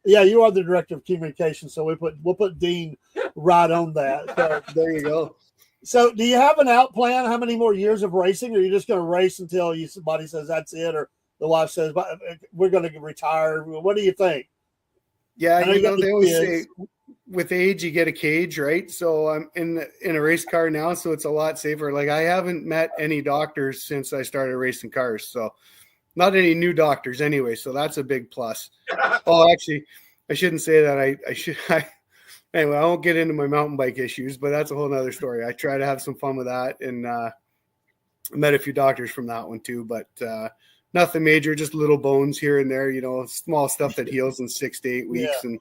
Yeah, you are the director of communications, so we'll put Dean right on that. So There you go. So, do you have an out plan? How many more years of racing? Or are you just going to race until somebody says that's it, or the wife says we're going to retire? What do you think? Yeah, you got the they always kids. say with age you get a cage, right? So I'm in a race car now, so it's a lot safer. Like I haven't met any doctors since I started racing cars, so not any new doctors anyway. So that's a big plus. Oh, actually, I shouldn't say that. I should. Anyway, I won't get into my mountain bike issues, but that's a whole nother story. I try to have some fun with that, and met a few doctors from that one too, but nothing major, just little bones here and there, small stuff that heals in 6 to 8 weeks and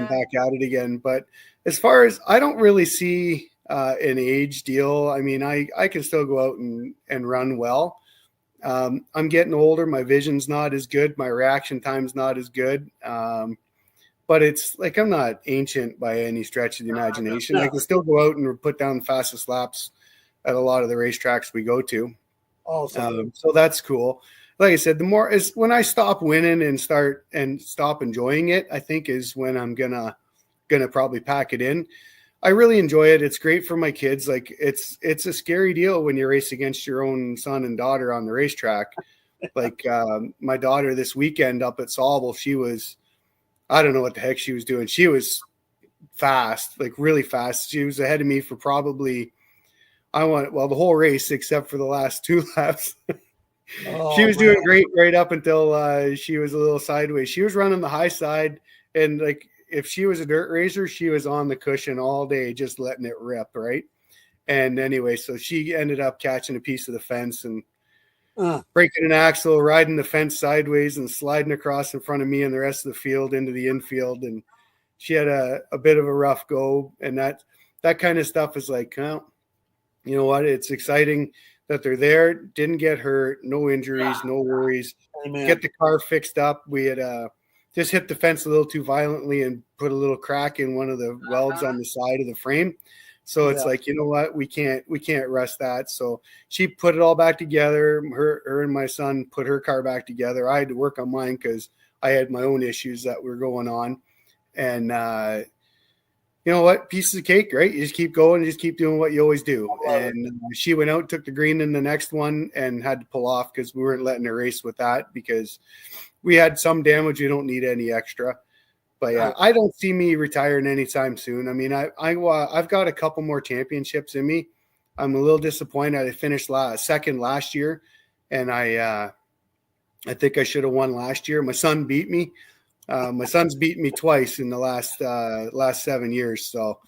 back at it again. But as far as I don't really see an age deal. I mean, I can still go out and run well. I'm getting older. My vision's not as good. My reaction time's not as good. But it's like I'm not ancient by any stretch of the imagination. No. I can still go out and put down the fastest laps at a lot of the racetracks we go to. Awesome. So that's cool. Like I said, the more is when I stop winning and stop enjoying it, I think is when I'm gonna probably pack it in. I really enjoy it. It's great for my kids. Like it's a scary deal when you race against your own son and daughter on the racetrack. Like my daughter this weekend up at Sauble, she was, I don't know what the heck she was doing. She was fast, like really fast. She was ahead of me for probably, the whole race except for the last 2 laps. She was doing great right up until she was a little sideways. She was running the high side, and like if she was a dirt racer, she was on the cushion all day, just letting it rip, right? And anyway, so she ended up catching a piece of the fence and breaking an axle, riding the fence sideways and sliding across in front of me and the rest of the field into the infield. And she had a bit of a rough go. And that kind of stuff is like, you know what? It's exciting that they're there. Didn't get hurt, no injuries, no worries. Amen. Get the car fixed up. We had just hit the fence a little too violently and put a little crack in one of the welds on the side of the frame. So it's like, you know what, we can't rest that. So she put it all back together. Her and my son put her car back together. I had to work on mine because I had my own issues that were going on. And you know what, pieces of cake, right? You just keep going, you just keep doing what you always do. And she went out, took the green in the next one, and had to pull off because we weren't letting her race with that because we had some damage. We don't need any extra. But yeah, I don't see me retiring anytime soon. I mean, I've got a couple more championships in me. I'm a little disappointed. I finished second last year, and I think I should have won last year. My son beat me. My son's beaten me twice in the last 7 years. So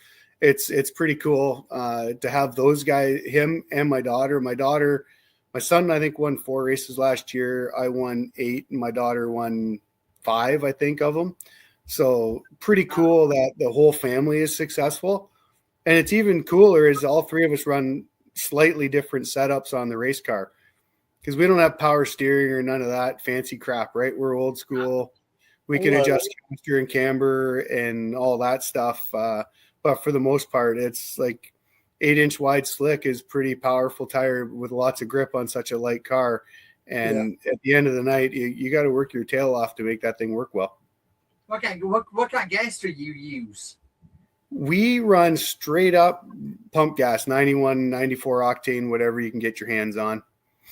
it's pretty cool to have those guys, him and my daughter. My son, I think, won 4 races last year. I won 8, and my daughter won 5, I think, of them. So pretty cool that the whole family is successful. And it's even cooler is all 3 of us run slightly different setups on the race car because we don't have power steering or none of that fancy crap, right? We're old school. We can adjust caster and camber and all that stuff. But for the most part, it's like 8-inch wide slick is pretty powerful tire with lots of grip on such a light car. And at the end of the night, you got to work your tail off to make that thing work well. What kind of gas do you use? We run straight up pump gas, 91, 94 octane, whatever you can get your hands on.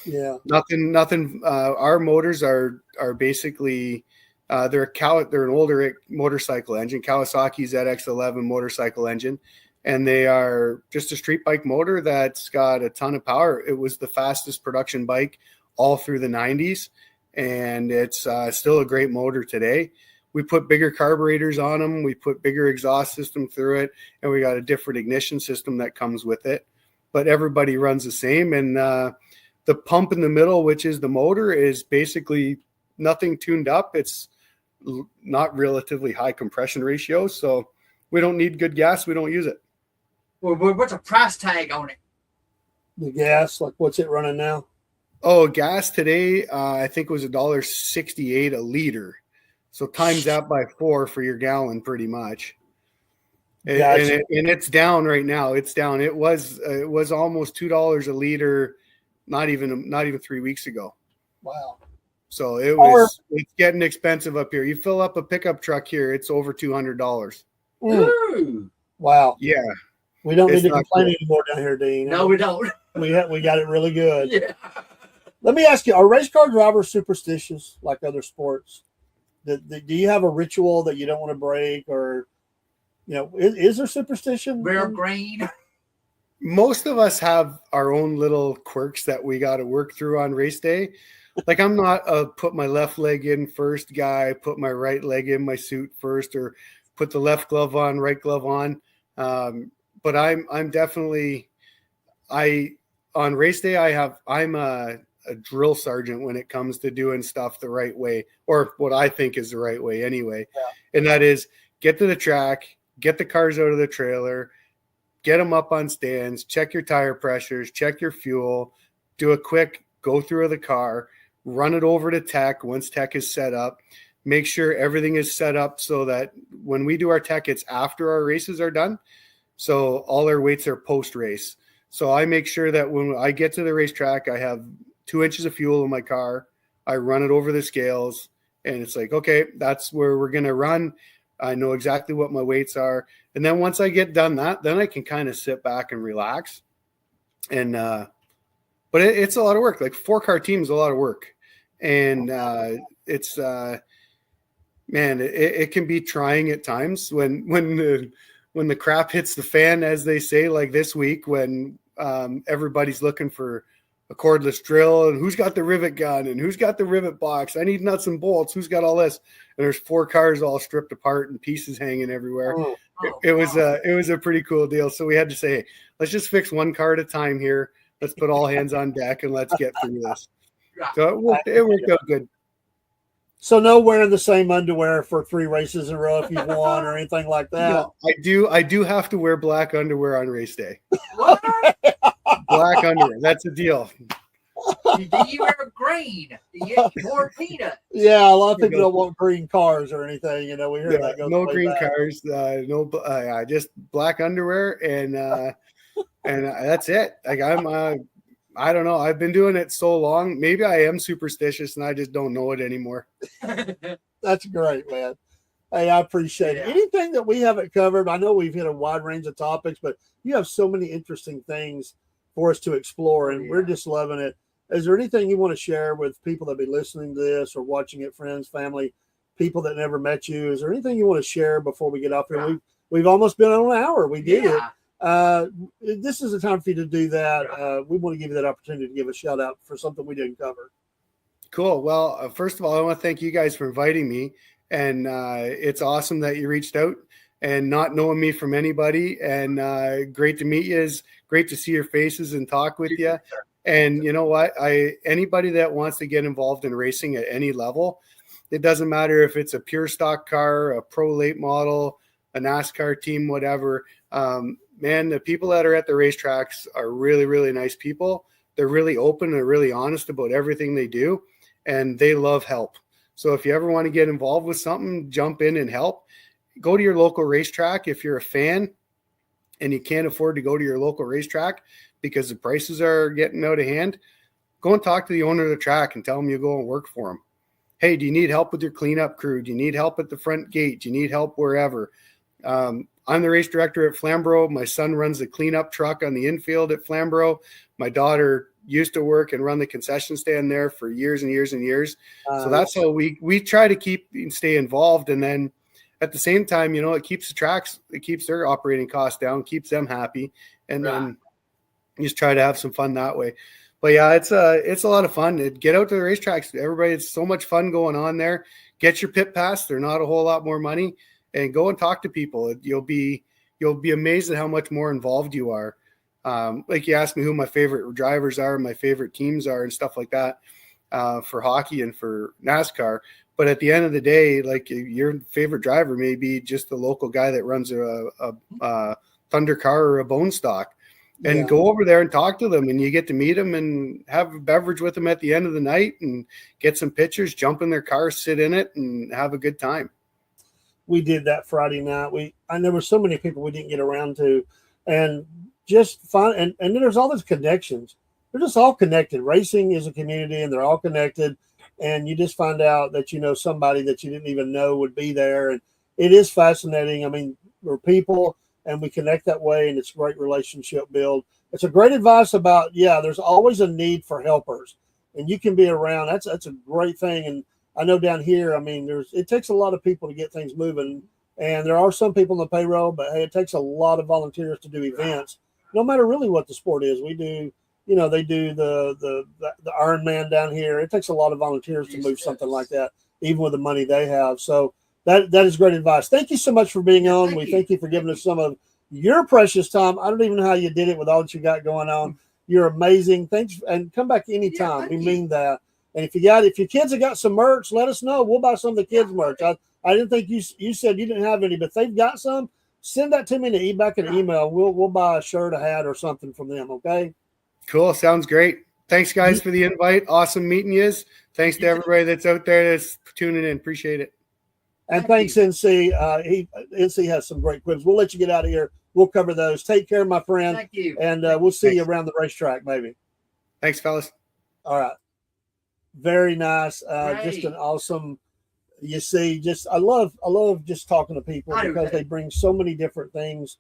Yeah. Nothing. Our motors are basically they're an older motorcycle engine, Kawasaki ZX11 motorcycle engine, and they are just a street bike motor that's got a ton of power. It was the fastest production bike all through the 90s, and it's still a great motor today. We put bigger carburetors on them. We put bigger exhaust system through it, and we got a different ignition system that comes with it. But everybody runs the same, and the pump in the middle, which is the motor, is basically nothing tuned up. It's not relatively high compression ratio, so we don't need good gas. We don't use it. Well, what's a price tag on it? The gas, like what's it running now? Oh, gas today, I think it was $1.68 a liter. So times that by 4 for your gallon, pretty much. Gotcha. And it's down right now. It's down. It was almost $2 a liter, not even 3 weeks ago. Wow. So it's getting expensive up here. You fill up a pickup truck here, it's over $200. Ooh. Wow. Yeah. We don't It's need to not complain cool. anymore down here, Dean. No, we don't. We got it really good. Yeah. Let me ask you: are race car drivers superstitious like other sports? Do you have a ritual that you don't want to break, or is there superstition? Rare grain. Most of us have our own little quirks that we got to work through on race day. Like I'm not a put my left leg in first guy, put my right leg in my suit first, or put the left glove on, right glove on. But I'm definitely on race day I'm a drill sergeant when it comes to doing stuff the right way, or what I think is the right way anyway. Yeah. And that is get to the track, get the cars out of the trailer, get them up on stands, check your tire pressures, check your fuel, do a quick go through of the car, run it over to tech once tech is set up, make sure everything is set up so that when we do our tech, it's after our races are done. So all our weights are post-race. So I make sure that when I get to the racetrack, I have 2 inches of fuel in my car. I run it over the scales, and it's like, okay, that's where we're going to run. I know exactly what my weights are. And then once I get done that, then I can kind of sit back and relax. And, but it's a lot of work. Like 4-car team is a lot of work. And it's, man, it can be trying at times when the crap hits the fan, as they say, like this week when everybody's looking for a cordless drill and who's got the rivet gun and who's got the rivet box. I need nuts and bolts. Who's got all this? And there's 4 cars all stripped apart and pieces hanging everywhere. It was a pretty cool deal. So we had to say, hey, let's just fix 1 car at a time here. Let's put all hands on deck and let's get through this. So it worked out good. So no wearing the same underwear for 3 races in a row if you won or anything like that. No, I do have to wear black underwear on race day. What? Black underwear. That's a deal. Do you wear green? Do you eat more peanut? Yeah, a lot of people don't want green cars or anything. We hear that goes no way green back. cars. Just black underwear and that's it. Like I don't know. I've been doing it so long. Maybe I am superstitious and I just don't know it anymore. That's great, man. Hey, I appreciate it. Anything that we haven't covered? I know we've hit a wide range of topics, but you have so many interesting things for us to explore, and we're just loving it. Is there anything you want to share with people that be listening to this or watching it, friends, family, people that never met you? Is there anything you want to share before we get off here? We've almost been on an hour. We did it. This is the time for you to do that. We want to give you that opportunity to give a shout out for something we didn't cover. Cool. Well, first of all, I want to thank you guys for inviting me. And it's awesome that you reached out and not knowing me from anybody. And great to meet you. It's great to see your faces and talk with you. And you know what? Anybody that wants to get involved in racing at any level, it doesn't matter if it's a pure stock car, a pro late model, a NASCAR team, whatever. Man, the people that are at the racetracks are really, really nice people. They're really open and really honest about everything they do, and they love help. So if you ever want to get involved with something, jump in and help. Go to your local racetrack. If you're a fan and you can't afford to go to your local racetrack because the prices are getting out of hand, go and talk to the owner of the track and tell them you go and work for them. Hey, do you need help with your cleanup crew? Do you need help at the front gate? Do you need help wherever? I'm the race director at Flamborough. My son runs the cleanup truck on the infield at Flamborough. My daughter used to work and run the concession stand there for years and years and years. So that's how we try to keep and stay involved. And then at the same time, it keeps the tracks, it keeps their operating costs down, keeps them happy. And then just try to have some fun that way. But yeah, it's a lot of fun. Get out to the racetracks. Everybody, it's so much fun going on there. Get your pit pass. They're not a whole lot more money, and go and talk to people. You'll be amazed at how much more involved you are. Like you asked me who my favorite drivers are, my favorite teams are, and stuff like that for hockey and for NASCAR. But at the end of the day, like your favorite driver may be just the local guy that runs a Thunder car or a bone stock. and go over there and talk to them, and you get to meet them and have a beverage with them at the end of the night and get some pictures, jump in their car, sit in it, and have a good time. We did that Friday night. And there were so many people we didn't get around to, and just fun. And then there's all those connections. They're just all connected. Racing is a community, and they're all connected. And you just find out that you know somebody that you didn't even know would be there. And it is fascinating. I mean, we're people, and we connect that way, and it's a great relationship build. It's a great advice about, there's always a need for helpers, and you can be around. That's a great thing. And I know down here, I mean, it takes a lot of people to get things moving, and there are some people on the payroll, but hey, it takes a lot of volunteers to do events, no matter really what the sport is. We do, they do the Ironman down here. It takes a lot of volunteers to move something like that, even with the money they have. So that is great advice. Thank you so much for being on. Thank you for giving us some of your precious time. I don't even know how you did it with all that you got going on. You're amazing. Thanks, and come back anytime. We mean that. And if your kids have got some merch, let us know. We'll buy some of the kids' merch. I didn't think you said you didn't have any, but if they've got some, send that to me back in an email. We'll buy a shirt, a hat, or something from them. Okay. Cool. Sounds great. Thanks, guys, for the invite. Awesome meeting you. Thanks to everybody that's out there that's tuning in. Appreciate it. And thanks, NC. NC has some great quips. We'll let you get out of here. We'll cover those. Take care, my friend. Thank you. And we'll see you around the racetrack, maybe. Thanks, fellas. All right. Very nice. Just an awesome. You see, I love just talking to people because they bring so many different things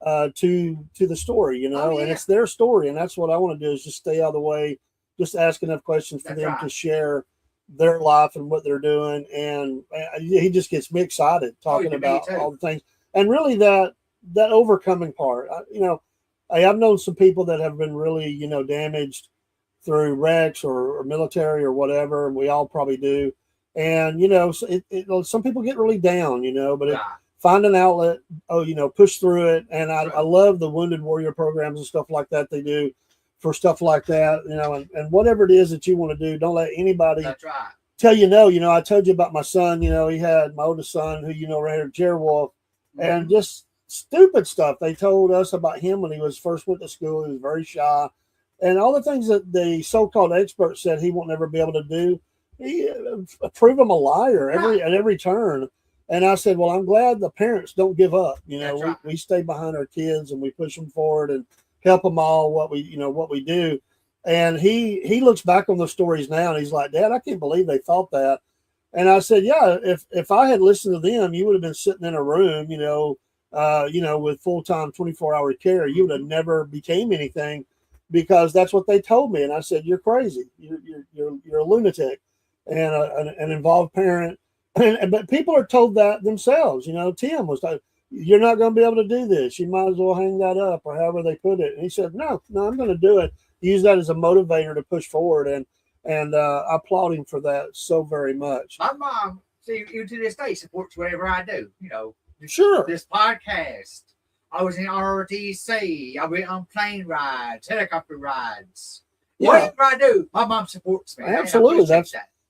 to the story, and it's their story, and that's what I want to do is just stay out of the way, just ask enough questions for them to share their life and what they're doing, and he just gets me excited talking about all the things, and really that overcoming part. I've known some people that have been really damaged through wrecks or military or whatever, and we all probably do. And, some people get really down, but find an outlet, push through it. And I love the Wounded Warrior programs and stuff like that they do for stuff like that, and whatever it is that you want to do, don't let anybody tell you no. I told you about my son, he had my oldest son who, right here, Jerry Wolf, and just stupid stuff they told us about him when he was first went to school. He was very shy. And all the things that the so-called experts said he won't never be able to do, he prove him a liar at every turn. And I said, well, I'm glad the parents don't give up. We stay behind our kids and we push them forward and help them all what we do. And he looks back on those stories now and he's like, Dad, I can't believe they thought that. And I said, yeah, if I had listened to them, you would have been sitting in a room, with full-time 24-hour care. You would have never became anything. Because that's what they told me, and I said, "You're crazy. You're a lunatic, and an involved parent." But people are told that themselves. Tim was told, "You're not going to be able to do this. You might as well hang that up," or however they put it. And he said, "No, I'm going to do it." Use that as a motivator to push forward, and I applaud him for that so very much. My mom, even to this day, supports whatever I do. Sure. This podcast. I was in ROTC. I went on plane rides, helicopter rides. Whatever I do, my mom supports me. Absolutely.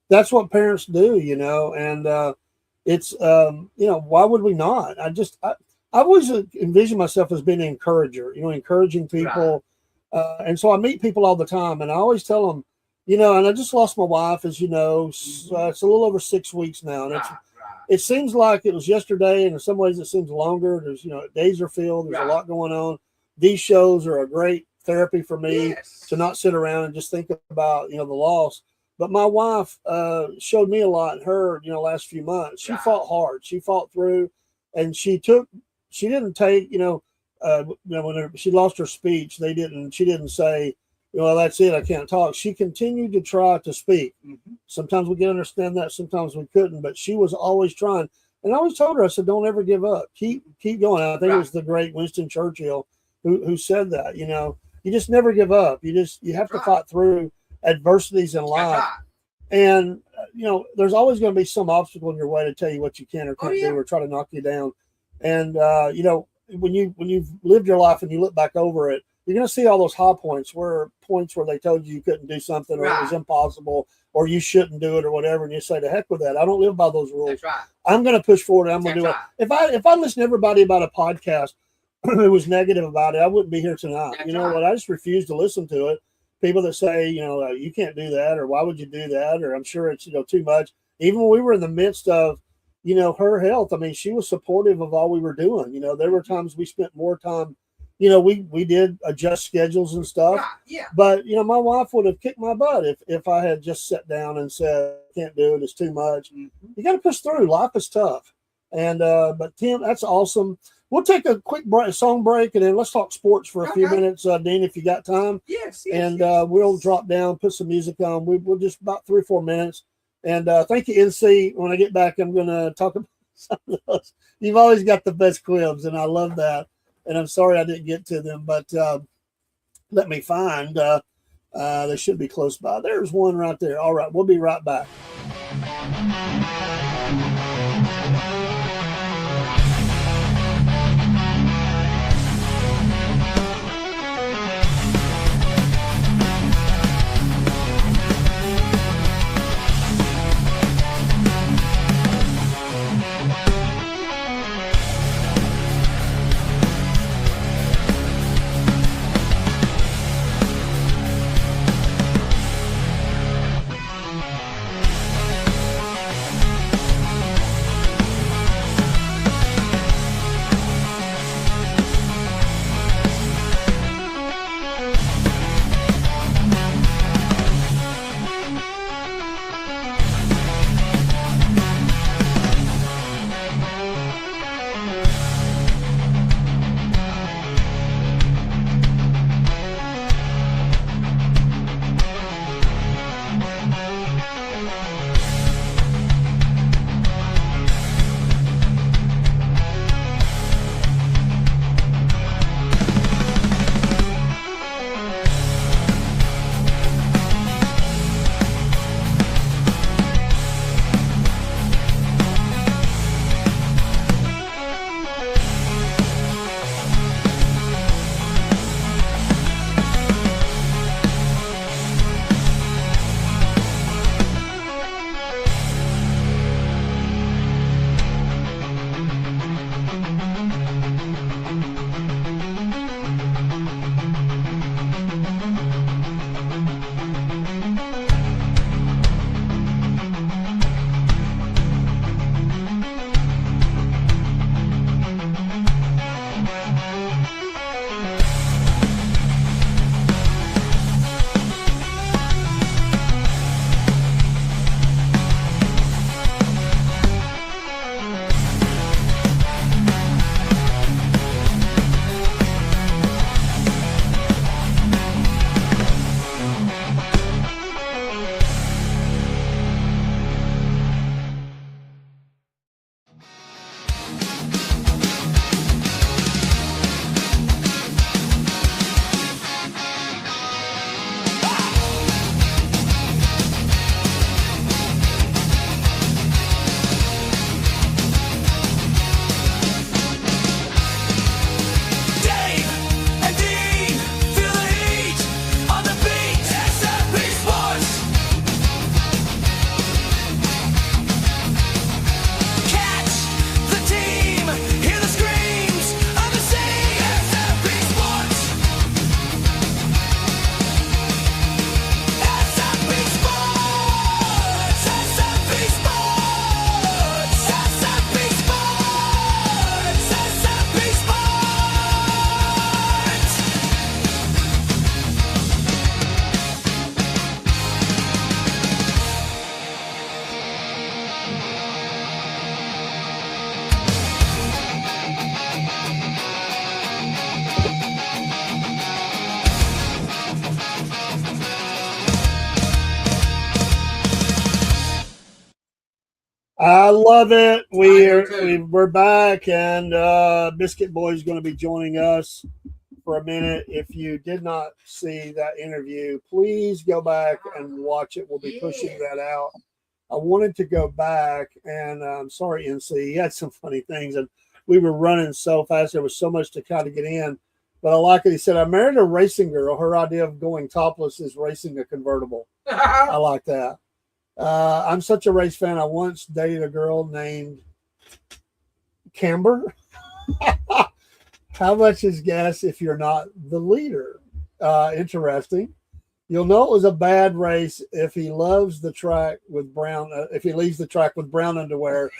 That's what parents do, and it's, why would we not? I always envision myself as being an encourager, encouraging people. Right. And so I meet people all the time, and I always tell them, and I just lost my wife, as you know, it's a little over 6 weeks now. And it seems like it was yesterday, and in some ways it seems longer. There's, days are filled. There's a lot going on. These shows are a great therapy for me to not sit around and just think about, the loss. But my wife showed me a lot in her, last few months. She fought hard. She fought through, and she didn't take, when she lost her speech, she didn't say, well, that's it, I can't talk. She continued to try to speak. Mm-hmm. Sometimes we can understand that, sometimes we couldn't, but she was always trying. And I always told her, I said, don't ever give up. Keep going. I think it was the great Winston Churchill who said that, you just never give up. You have to fight through adversities in life. And, there's always going to be some obstacle in your way to tell you what you can or can't do or try to knock you down. And, when you've lived your life and you look back over it, you're going to see all those high points where they told you couldn't do something or it was impossible or you shouldn't do it or whatever. And you say, to heck with that. I don't live by those rules. I'm going to push forward. I'm going to do it. If I listen to everybody about a podcast, who was negative about it, I wouldn't be here tonight. That's You know right. what? I just refuse to listen to it. People that say, you can't do that, or why would you do that, or I'm sure it's, too much. Even when we were in the midst of, her health, I mean, she was supportive of all we were doing. There were times we spent more time, we did adjust schedules and stuff. Right, yeah. But, my wife would have kicked my butt if I had just sat down and said, can't do it, it's too much. Mm-hmm. You got to push through. Life is tough. And, but Tim, that's awesome. We'll take a quick song break, and then let's talk sports for a few Okay. minutes, Dean, if you got time. Yes. And we'll drop down, put some music on. We'll just about 3 or 4 minutes. And thank you, NC. When I get back, I'm going to talk about something else. You've always got the best quibs, and I love that. And I'm sorry I didn't get to them, but let me find. They should be close by. There's one right there. All right, we'll be right back. I love it. We're back, and Biscuit Boy is going to be joining us for a minute. If you did not see that interview, please go back and watch it. We'll be pushing that out. I wanted to go back, and I'm sorry, NC, he had some funny things, and we were running so fast. There was so much to kind of get in, but I like it. He said, I married a racing girl. Her idea of going topless is racing a convertible. I like that. I'm such a race fan. I once dated a girl named Camber. How much is gas if you're not the leader? Interesting. You'll know it was a bad race if he loves the track with brown. If he leaves the track with brown underwear,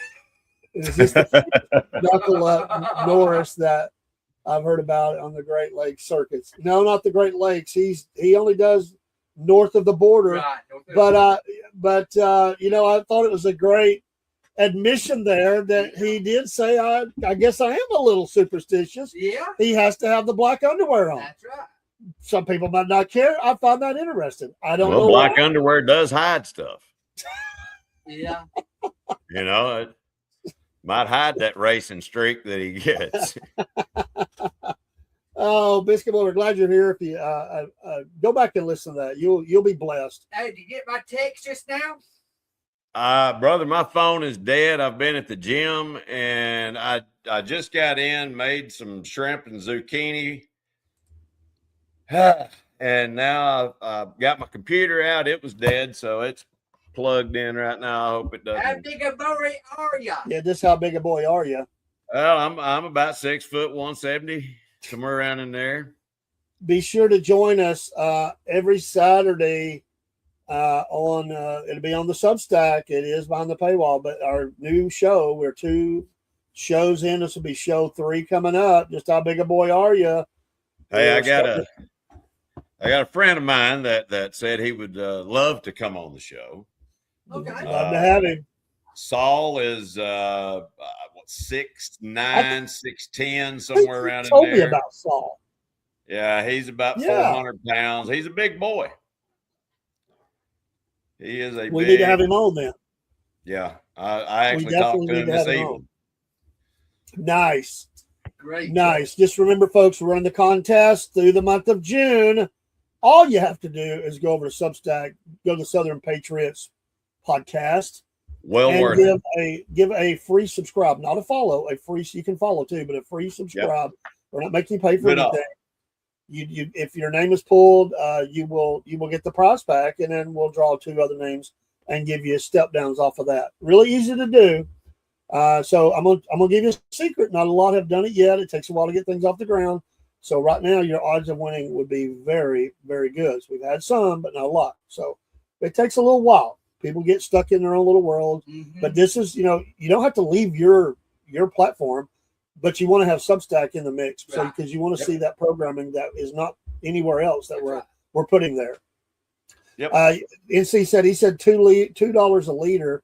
is this the knuckle up Norris that I've heard about on the Great Lakes circuits? No, not the Great Lakes. He only does north of the border. Right. But you know, I thought it was a great admission there that he did say, I guess I am a little superstitious. Yeah, He has to have the black underwear on. that's right. Some people might not care. I find that interesting. I don't know. Well, black why. underwear does hide stuff. Yeah. You know, it might hide that racing streak that he gets. Oh, Biscuit Boy, we're glad you're here. If you go back and listen to that, you'll be blessed. Hey, did you get my text just now? Brother, my phone is dead. I've been at the gym and I just got in, made some shrimp and zucchini. And now I've got my computer out. It was dead, so it's plugged in right now. I hope it How doesn't. big a boy are ya? Yeah, just how big a boy are you? Well, I'm about 6 foot 170, somewhere around in there. Be sure to join us every Saturday on it'll be on the Substack. It is behind the paywall, but our new show, we're 2 shows in. This will be show 3 coming up. Just how big a boy are you? Hey, I got a friend of mine that said he would love to come on the show. Okay. Love to have him. Saul is 6'9", 6'10", somewhere around in told me there. about Saul. Yeah, he's about Yeah. 400 pounds. He's a big boy. He is a We big, need to have him on then. Yeah, I actually definitely talked to need him to this have him evening. Nice. Great. Nice. Just remember, folks, we're running the contest through the month of June. All you have to do is go over to Substack, go to Southern Patriots podcast, Well and worth it. give a free subscribe, not a follow, a free. You can follow too, but a free subscribe. We're not making you pay for Good anything. You if your name is pulled, you will get the prize back, and then we'll draw 2 other names and give you step downs off of that. Really easy to do. So I'm gonna give you a secret. Not a lot have done it yet. It takes a while to get things off the ground. So right now your odds of winning would be very, very good. So we've had some, but not a lot. So it takes a little while. People get stuck in their own little world. Mhm. But this is, you don't have to leave your platform, but you want to have Substack in the mix. So Right. because you want to Yep. see that programming that is not anywhere else that That's right. we're putting there. Yep. NC said he said $2 a liter.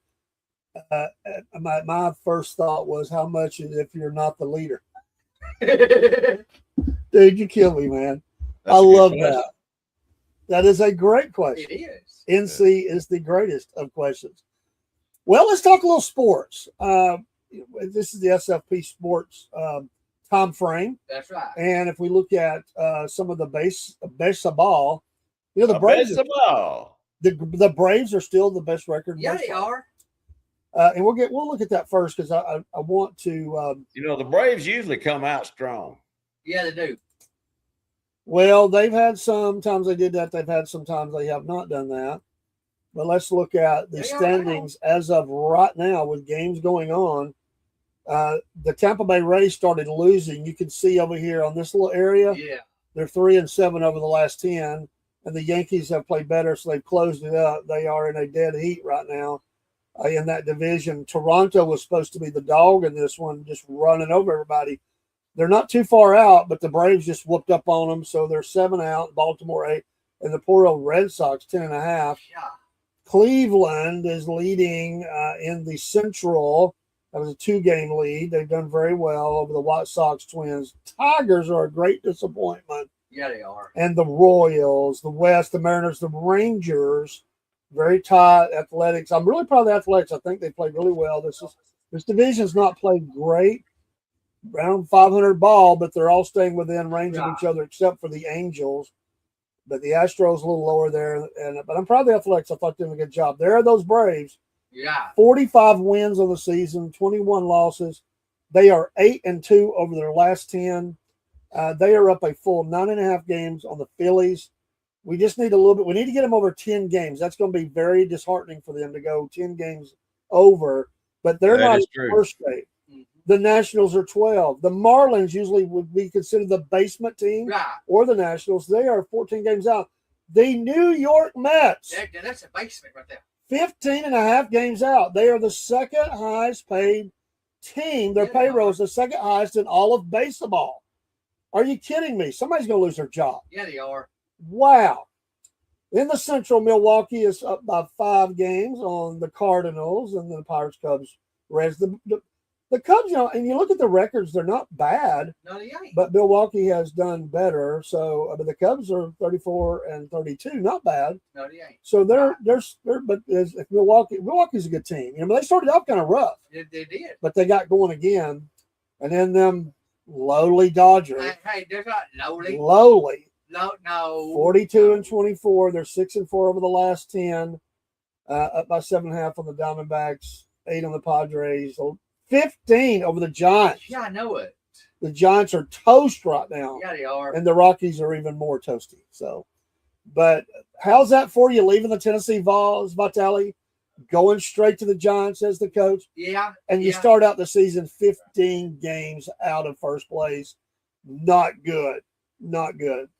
My first thought was, how much is if you're not the leader? Dude, you kill me, man. That's I a good love question. that. That is a great question. It is. NC is the greatest of questions. Well, let's talk a little sports. This is the SFP sports time frame. That's right. And if we look at some of the baseball, the Braves, Baseball. the Braves are still the best record. in Yeah, they baseball. are. And we'll look at that first because I want to. The Braves usually come out strong. Yeah, they do. Well, they've had sometimes they did that. They've had sometimes they have not done that. But let's look at the They are standings as of right now with games going on. The Tampa Bay Rays started losing. You can see over here on this little area, Yeah. they're 3-7 over the last 10. And the Yankees have played better, so they've closed it up. They are in a dead heat right now in that division. Toronto was supposed to be the dog in this one, just running over everybody. They're not too far out, but the Braves just whooped up on them, so they're 7 out. Baltimore 8, and the poor old Red Sox 10.5. Yeah. Cleveland is leading in the Central. That was a 2-game lead. They've done very well over the White Sox Twins. Tigers are a great disappointment. Yeah, they are. And the Royals, the West, the Mariners, the Rangers, very tight. Athletics. I'm really proud of the Athletics. I think they played really well. This division's not played great. Around 500 ball, but they're all staying within range of each other except for the Angels. But the Astros a little lower there. But I'm proud of the Athletics. I thought they did a good job. There are those Braves. Yeah. 45 wins on the season, 21 losses. They are 8-2 over their last 10. They are up a full 9.5 games on the Phillies. We just need a little bit. We need to get them over 10 games. That's going to be very disheartening for them to go 10 games over. But they're That not is in true. first straight. Mhm. The Nationals are 12. The Marlins usually would be considered the basement team Right. or the Nationals. They are 14 games out. The New York Mets, That's a basement right there. 15 and a half games out. They are the second highest paid team. Their Yeah, they payroll are. is the second highest in all of baseball. Are you kidding me? Somebody's going to lose their job. Yeah, they are. Wow. In the Central, Milwaukee is up by 5 games on the Cardinals and the Pirates, Cubs, Reds. The Cubs, and you look at the records, they're not bad, No, they ain't. but Milwaukee has done better. So, but the Cubs are 34 and 32, not bad. No, they ain't. So if Milwaukee's a good team. But they started out kind of rough, They did. but they got going again. And then them lowly Dodgers, Hey, they're not lowly. lowly. No. 42 and 24. They're 6 and 4 over the last 10. Up by 7.5 on the Diamondbacks, 8 on the Padres, 15 over the Giants. Yeah, I know it. The Giants are toast right now, Yeah, they are. and the Rockies are even more toasty. So, but how's that for you? Leaving the Tennessee Vols, Vitale, going straight to the Giants as the coach, Yeah. and you yeah. start out the season 15 games out of first place. Not good. Not good.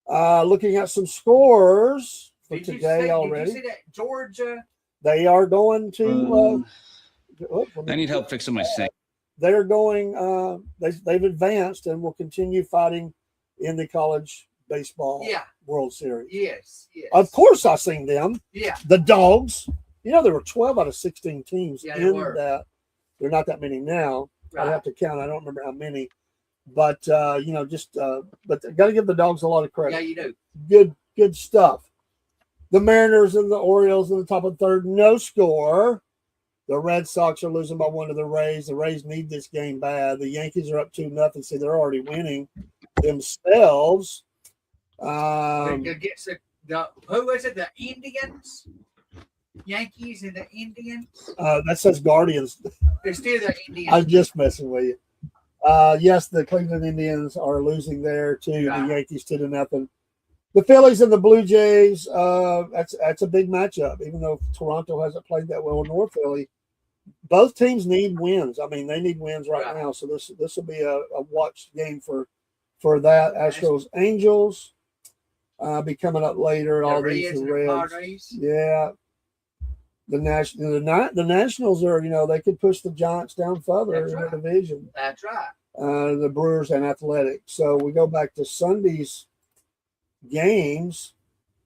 Looking at some scores for Did you today see- already. Did you see that Georgia? They are going to. I need help fixing my sink. They're going. They've advanced and will continue fighting in the college baseball Yeah. World Series. Yes. Yes. Of course, I seen them. Yeah. The Dogs. There were 12 out of 16 teams Yeah, they in were. that. There are not that many now. I'd Right. have to count. I don't remember how many. But but got to give the Dogs a lot of credit. Yeah, you do. Good stuff. The Mariners and the Orioles in the top of the third, no score. The Red Sox are losing by 1 to the Rays. The Rays need this game bad. The Yankees are up 2-0. See, they're already winning themselves. Against who is it? The Indians, Yankees, and the Indians. That says Guardians. They're still the Indians. I'm just messing with you. Yes, the Cleveland Indians are losing there to the Right. Yankees 2-0. The Phillies and the Blue Jays. That's a big matchup. Even though Toronto hasn't played that well nor Philly, both teams need wins. I mean, they need wins right now. So this will be a watch game for that. Astros Angels be coming up later. All these and Reds. Padres. Yeah. The Nationals are, they could push the Giants down further That's in right. the division. That's right. The Brewers and Athletic. So we go back to Sunday's games,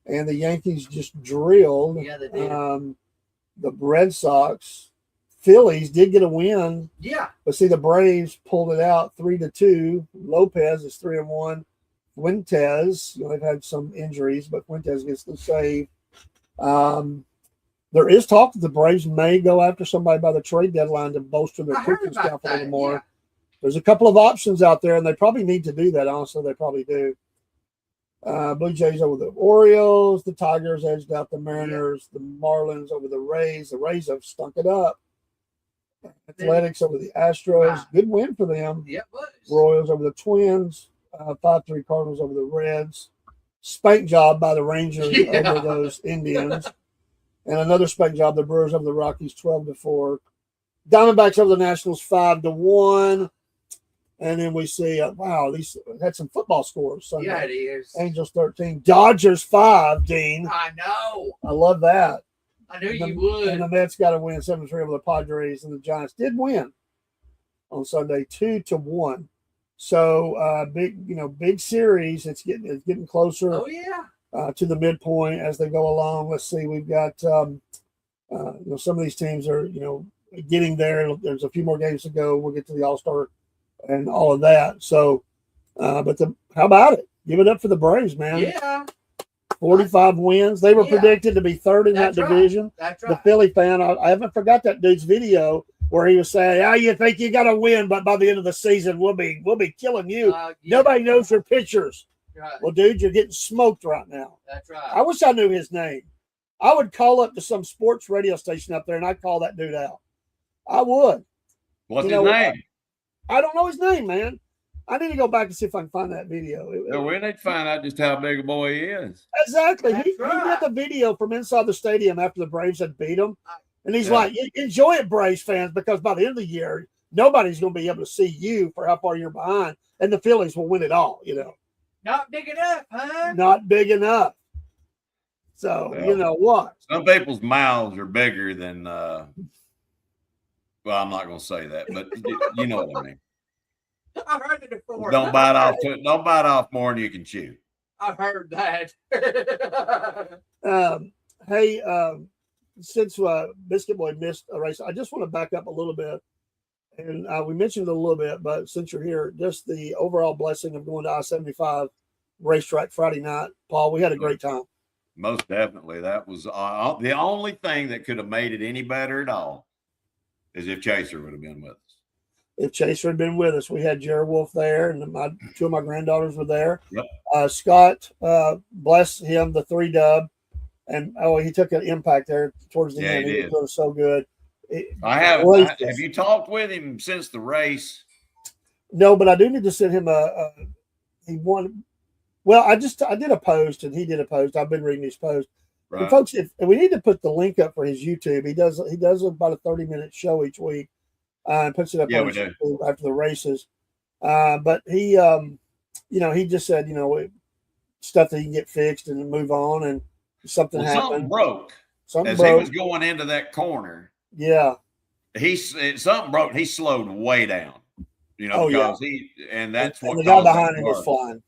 and the Yankees just drilled. Yeah, they did. The Red Sox. Phillies did get a win, Yeah. but see the Braves pulled it out 3-2. Lopez is 3-1. Fuentes, they've had some injuries, but Fuentes gets the save. There is talk that the Braves may go after somebody by the trade deadline to bolster their I heard pitching about staff a little that. more. Yeah. There's a couple of options out there, and they probably need to do that. Honestly, they probably do. Blue Jays over the Orioles. The Tigers edged out the Mariners. The Marlins over the Rays. The Rays have stunk it up. Athletics over the Astros. Right. Good win for them. Yeah, it was. Royals over the Twins. 5-3 Cardinals over the Reds. Spank job by the Rangers Yeah. over those Indians. And another spank job, the Brewers over the Rockies 12-4. Diamondbacks over the Nationals 5-1. And then we see, these had some football scores Sunday. Yeah, it is. Angels 13, Dodgers 5, Dean. I know. I love that. I knew And you would. And the Mets got to win 7-3 over the Padres, and the Giants did win on Sunday 2-1. So big series. It's getting closer Oh yeah. to the midpoint as they go along. Let's see, we've got some of these teams are getting there. There's a few more games to go. We'll get to the All-Star and all of that. So, but how about it? Give it up for the Braves, man. Yeah. 45 wins. They were Yeah. predicted to be third in That's that right. division. That's The right. Philly fan, I haven't forgot that dude's video where he was saying, you think you got to win, but by the end of the season, we'll be killing you. Yeah. Nobody knows your pitchers. Right. Well, dude, you're getting smoked right now. That's I right. wish I knew his name. I would call up to some sports radio station up there and I'd call that dude out. I would. What's You his know, name? I don't know his name, man. I need to go back and see if I can find that video. No, we need to find out just how big a boy he is. Exactly. That's He right. did the video from inside the stadium after the Braves had beat them. And he's Yeah. like, enjoy it, Braves fans, because by the end of the year, nobody's going to be able to see you for how far you're behind, and the Phillies will win it all. Not big enough, huh? Not big enough. So Well, you know what? Some people's mouths are bigger than. Well, I'm not going to say that, but you know what I mean. I've heard it before. Don't bite off. Don't bite off more than you can chew. I've heard that. Hey, since Biscuit Boy missed a race, I just want to back up a little bit. And we mentioned it a little bit, but since you're here, just the overall blessing of going to I-75 racetrack Friday night. Paul, we had a great time. Most definitely. That was the only thing that could have made it any better at all is if Chaser would have been with us. If Chaser had been with us, we had Jared Wolf there, and two of my granddaughters were there. Yep. Scott, bless him, the 3-dub. And he took an impact there towards the end. He was doing so good. Have you talked with him since the race? No, but I do need to send him he won. Well, I did a post and he did a post. I've been reading his post. Right. And folks, if we need to put the link up for his YouTube. He does about a 30-minute show each week and puts it up on his YouTube after the races. But he, he just said, stuff that he can get fixed and move on, and something happened. Something broke. He was going into that corner. Yeah. Something broke. He slowed way down. Because that's what the guy behind him was flying.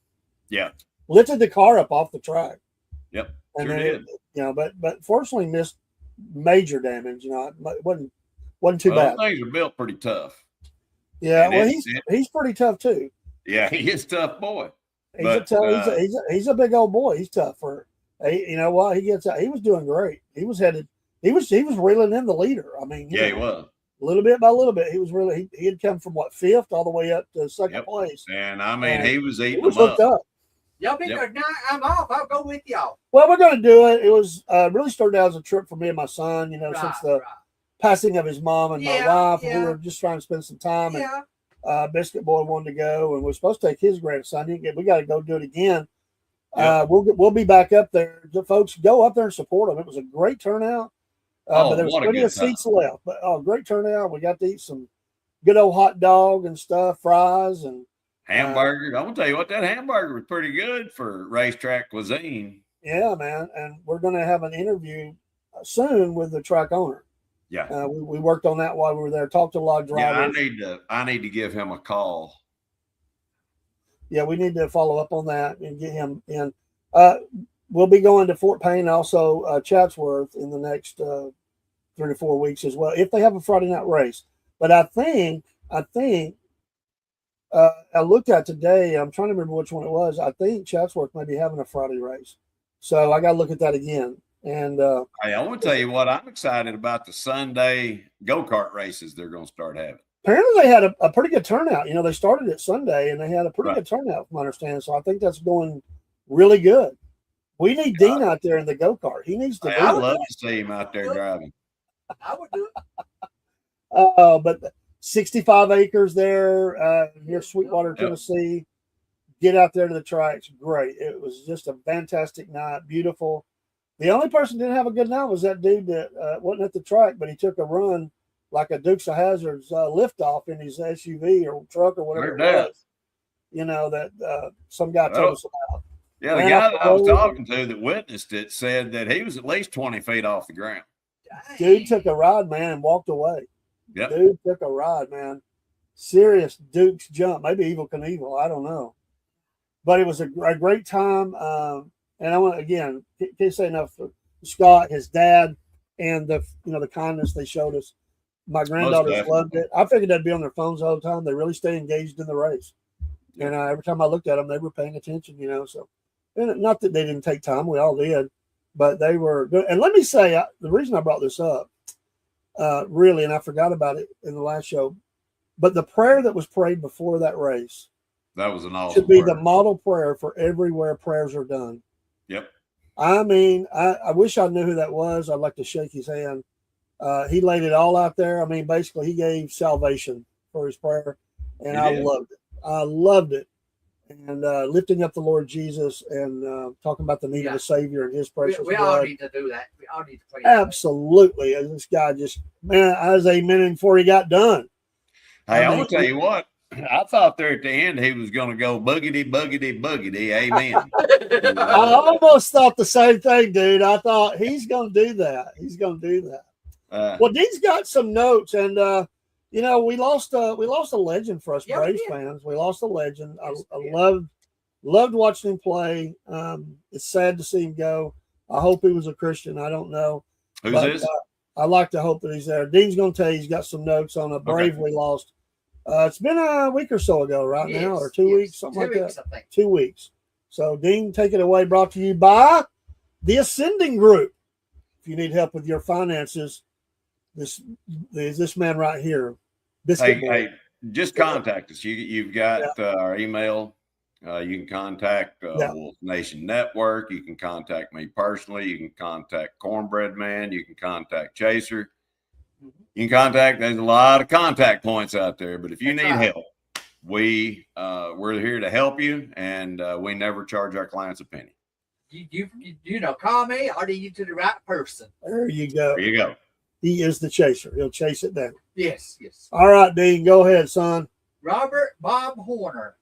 Yeah. Lifted the car up off the track. Yep. And sure then did. But fortunately missed major damage. It wasn't too bad. Those things are built pretty tough. Yeah, well, he's pretty tough too. Yeah, he is a tough boy. He's a big old boy. He's tough you know what? He gets out. He was doing great. He was reeling in the leader. I mean, he was. Little bit by little bit. He was really he had come from fifth all the way up to second place. And I mean, he was eating them up. Y'all be good. Now I'm off. I'll go with y'all. Well, we're going to do it. It was really started out as a trip for me and my son. Since the passing of his mom and my wife, we were just trying to spend some time. And Biscuit Boy wanted to go, and we're supposed to take his grandson. We got to go do it again. We'll be back up there. The folks, go up there and support them. It was a great turnout. But there was plenty of seats left. But great turnout. We got to eat some good old hot dog and stuff, fries and hamburger. I'm gonna tell you what, that hamburger was pretty good for racetrack cuisine. Yeah, man. And we're gonna have an interview soon with the track owner. Yeah. We worked on that while we were there. Talked to a lot of drivers. Yeah, I need to give him a call. Yeah, we need to follow up on that and get him in. We'll be going to Fort Payne, also Chatsworth in the next 3 to 4 weeks as well, if they have a Friday night race. But I think I looked at today. I'm trying to remember which one it was. I think Chatsworth may be having a Friday race, so I got to look at that again. And hey, I want to tell you what I'm excited about: the Sunday go-kart races they're going to start having. Apparently, they had a pretty good turnout. They started it Sunday, and they had a pretty good turnout, from my understanding. So I think that's going really good. We need Dean out there in the go-kart. He needs to. I'd love to see him out there driving. I would do it. But 65 acres there near Sweetwater, Tennessee. Get out there to the tracks. Great. It was just a fantastic night. Beautiful. The only person that didn't have a good night was that dude that wasn't at the track, but he took a run like a Dukes of Hazzard's liftoff in his SUV or truck or whatever it was. That some guy told us about. Yeah, the guy that I was talking to that witnessed it said that he was at least 20 feet off the ground. Dude took a ride, man, and walked away. Yep. Dude took a ride, man. Serious Duke's jump. Maybe Evel Knievel. I don't know. But it was a great time. And I want, again, can't say enough for Scott, his dad, and the kindness they showed us. My granddaughters loved it. I figured they'd be on their phones all the time. They really stay engaged in the race. And every time I looked at them, they were paying attention, So, and not that they didn't take time. We all did. But they were good. And let me say, the reason I brought this up, really, and I forgot about it in the last show, but the prayer that was prayed before that race, that was an awesome should be the model prayer for everywhere prayers are done. Yep. I mean, I wish I knew who that was. I'd like to shake his hand. He laid it all out there. I mean, basically, he gave salvation for his prayer, and I loved it. I loved it. And lifting up the Lord Jesus and talking about the need of the Savior and His precious blood. We all need to do that. We all need to pray. Absolutely. This guy just, man, I was amening before he got done. Hey, I want to tell you what. I thought there at the end he was going to go boogity, boogity, boogity. Amen. I almost thought the same thing, dude. I thought he's going to do that. He's going to do that. Well, Dean's got some notes, and you know, we lost a legend for us Braves fans. We lost a legend. I loved watching him play. It's sad to see him go. I hope he was a Christian. I don't know. Who's this? I like to hope that he's there. Dean's going to tell you he's got some notes on a Brave we lost. It's been a week or so ago now, or 2 weeks, something like that. I think. 2 weeks. So, Dean, take it away. Brought to you by the Ascending Group. If you need help with your finances, this man right here. Hey, just contact us. You've got our email. You can contact Wolf Nation Network. You can contact me personally. You can contact Cornbread Man. You can contact Chaser. You can contact. There's a lot of contact points out there. But if you need help, we're here to help you, and we never charge our clients a penny. You know, call me. I'll lead you to the right person. There you go. There you go. He is the chaser. He'll chase it down. Yes. All right, Dean, go ahead, son. Robert Bob Horner,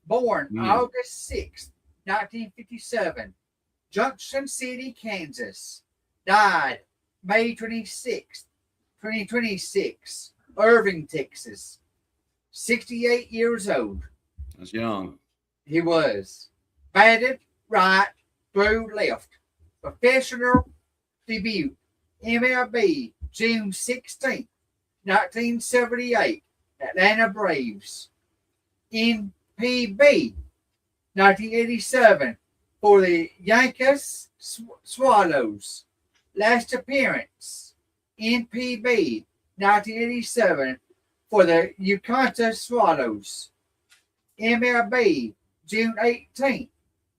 born August 6th, 1957, Junction City, Kansas. Died May 26th, 2026, Irving, Texas. 68 years old. That's young. He was. Batted right, threw left. Professional debut, MLB, June 16th, 1978, Atlanta Braves. NPB, 1987, for the Yankees Swallows. Last appearance, NPB, 1987, for the Uconta Swallows. MLB, June 18th,